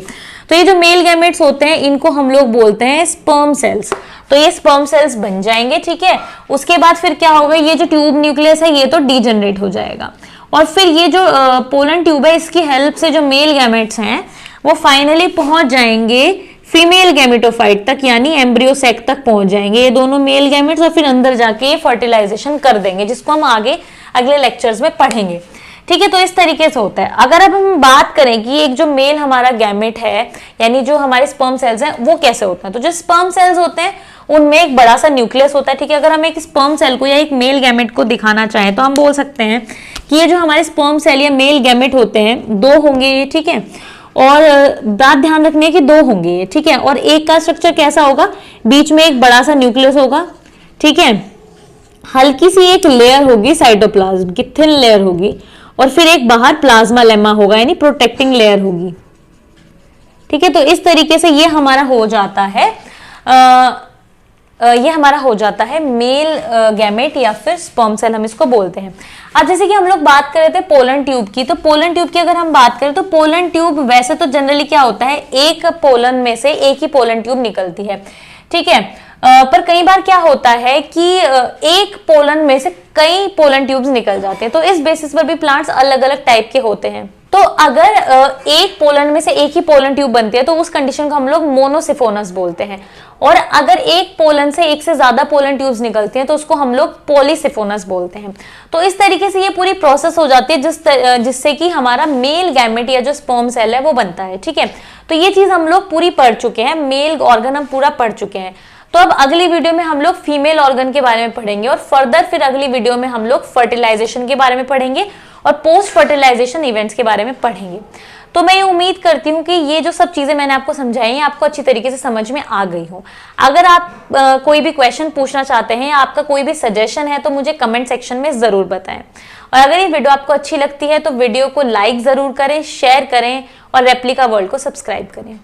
तो ये जो मेल गैमेट्स होते हैं इनको हम लोग बोलते हैं स्पर्म सेल्स। तो ये स्पर्म सेल्स बन जाएंगे, ठीक है। उसके बाद फिर क्या होगा, ये जो ट्यूब न्यूक्लियस है ये तो डीजनरेट हो जाएगा और फिर ये जो पोलन ट्यूब है इसकी हेल्प से जो मेल गैमेट्स हैं वो फाइनली पहुंच जाएंगे फीमेल गैमेटोफाइट तक, यानी एम्ब्रियो सैक तक पहुंच जाएंगे ये दोनों मेल गैमेट्स और फिर अंदर जाके फर्टिलाइजेशन कर देंगे, जिसको हम आगे अगले लेक्चर्स में पढ़ेंगे, ठीक है। तो इस तरीके से होता है। अगर अब हम बात करें कि एक जो मेल हमारा गैमेट है, यानी जो हमारे स्पर्म सेल्स हैं वो कैसे होते हैं, तो जो स्पर्म सेल्स होते हैं उनमें एक बड़ा सा न्यूक्लियस होता है, ठीक है। अगर हम एक स्पर्म सेल को या एक मेल गैमेट को दिखाना चाहें तो हम बोल सकते हैं कि ये जो हमारे स्पर्म सेल या मेल गैमेट होते हैं 2 होंगे ये, ठीक है। और बात ध्यान रखने की 2 होंगे ये, ठीक है। और एक का स्ट्रक्चर कैसा होगा, बीच में एक बड़ा सा न्यूक्लियस होगा, ठीक है। हल्की सी एक लेयर होगी साइटोप्लाज्म की, थिन लेयर होगी और फिर एक बाहर प्लाज्मा लेमा होगा, यानी प्रोटेक्टिंग लेयर होगी, ठीक है। तो इस तरीके से ये हमारा हो जाता है मेल गैमेट या फिर स्पर्म सेल हम इसको बोलते हैं। अब जैसे कि हम लोग बात कर रहे थे पोलन ट्यूब की, तो पोलन ट्यूब की अगर हम बात करें तो पोलन ट्यूब वैसे तो जनरली क्या होता है, एक पोलन में से एक ही पोलन ट्यूब निकलती है, ठीक है। पर कई बार क्या होता है कि एक पोलन में से कई पोलन ट्यूब्स निकल जाते हैं, तो इस बेसिस पर भी प्लांट्स अलग अलग टाइप के होते हैं। तो अगर एक पोलन में से एक ही पोलन ट्यूब बनती है तो उस कंडीशन को हम लोग मोनोसिफोनस बोलते हैं, और अगर एक पोलन से एक से ज्यादा पोलन ट्यूब्स निकलती हैं तो उसको हम लोग पॉलीसिफोनस बोलते हैं। तो इस तरीके से ये पूरी प्रोसेस हो जाती है जिससे कि हमारा मेल गैमेट या जो स्पर्म सेल है वो बनता है, ठीक है। तो ये चीज हम लोग पूरी पढ़ चुके हैं, मेल ऑर्गन हम पूरा पढ़ चुके हैं। तो अब अगली वीडियो में हम लोग फीमेल ऑर्गन के बारे में पढ़ेंगे और फर्दर फिर अगली वीडियो में हम लोग फर्टिलाइजेशन के बारे में पढ़ेंगे और पोस्ट फर्टिलाइजेशन इवेंट्स के बारे में पढ़ेंगे। तो मैं ये उम्मीद करती हूँ कि ये जो सब चीजें मैंने आपको समझाई हैं आपको अच्छी तरीके से समझ में आ गई हो। अगर आप कोई भी क्वेश्चन पूछना चाहते हैं या आपका कोई भी सजेशन है तो मुझे कमेंट सेक्शन में जरूर बताएं। और अगर ये वीडियो आपको अच्छी लगती है तो वीडियो को लाइक जरूर करें, शेयर करें और रेप्लिका वर्ल्ड को सब्सक्राइब करें।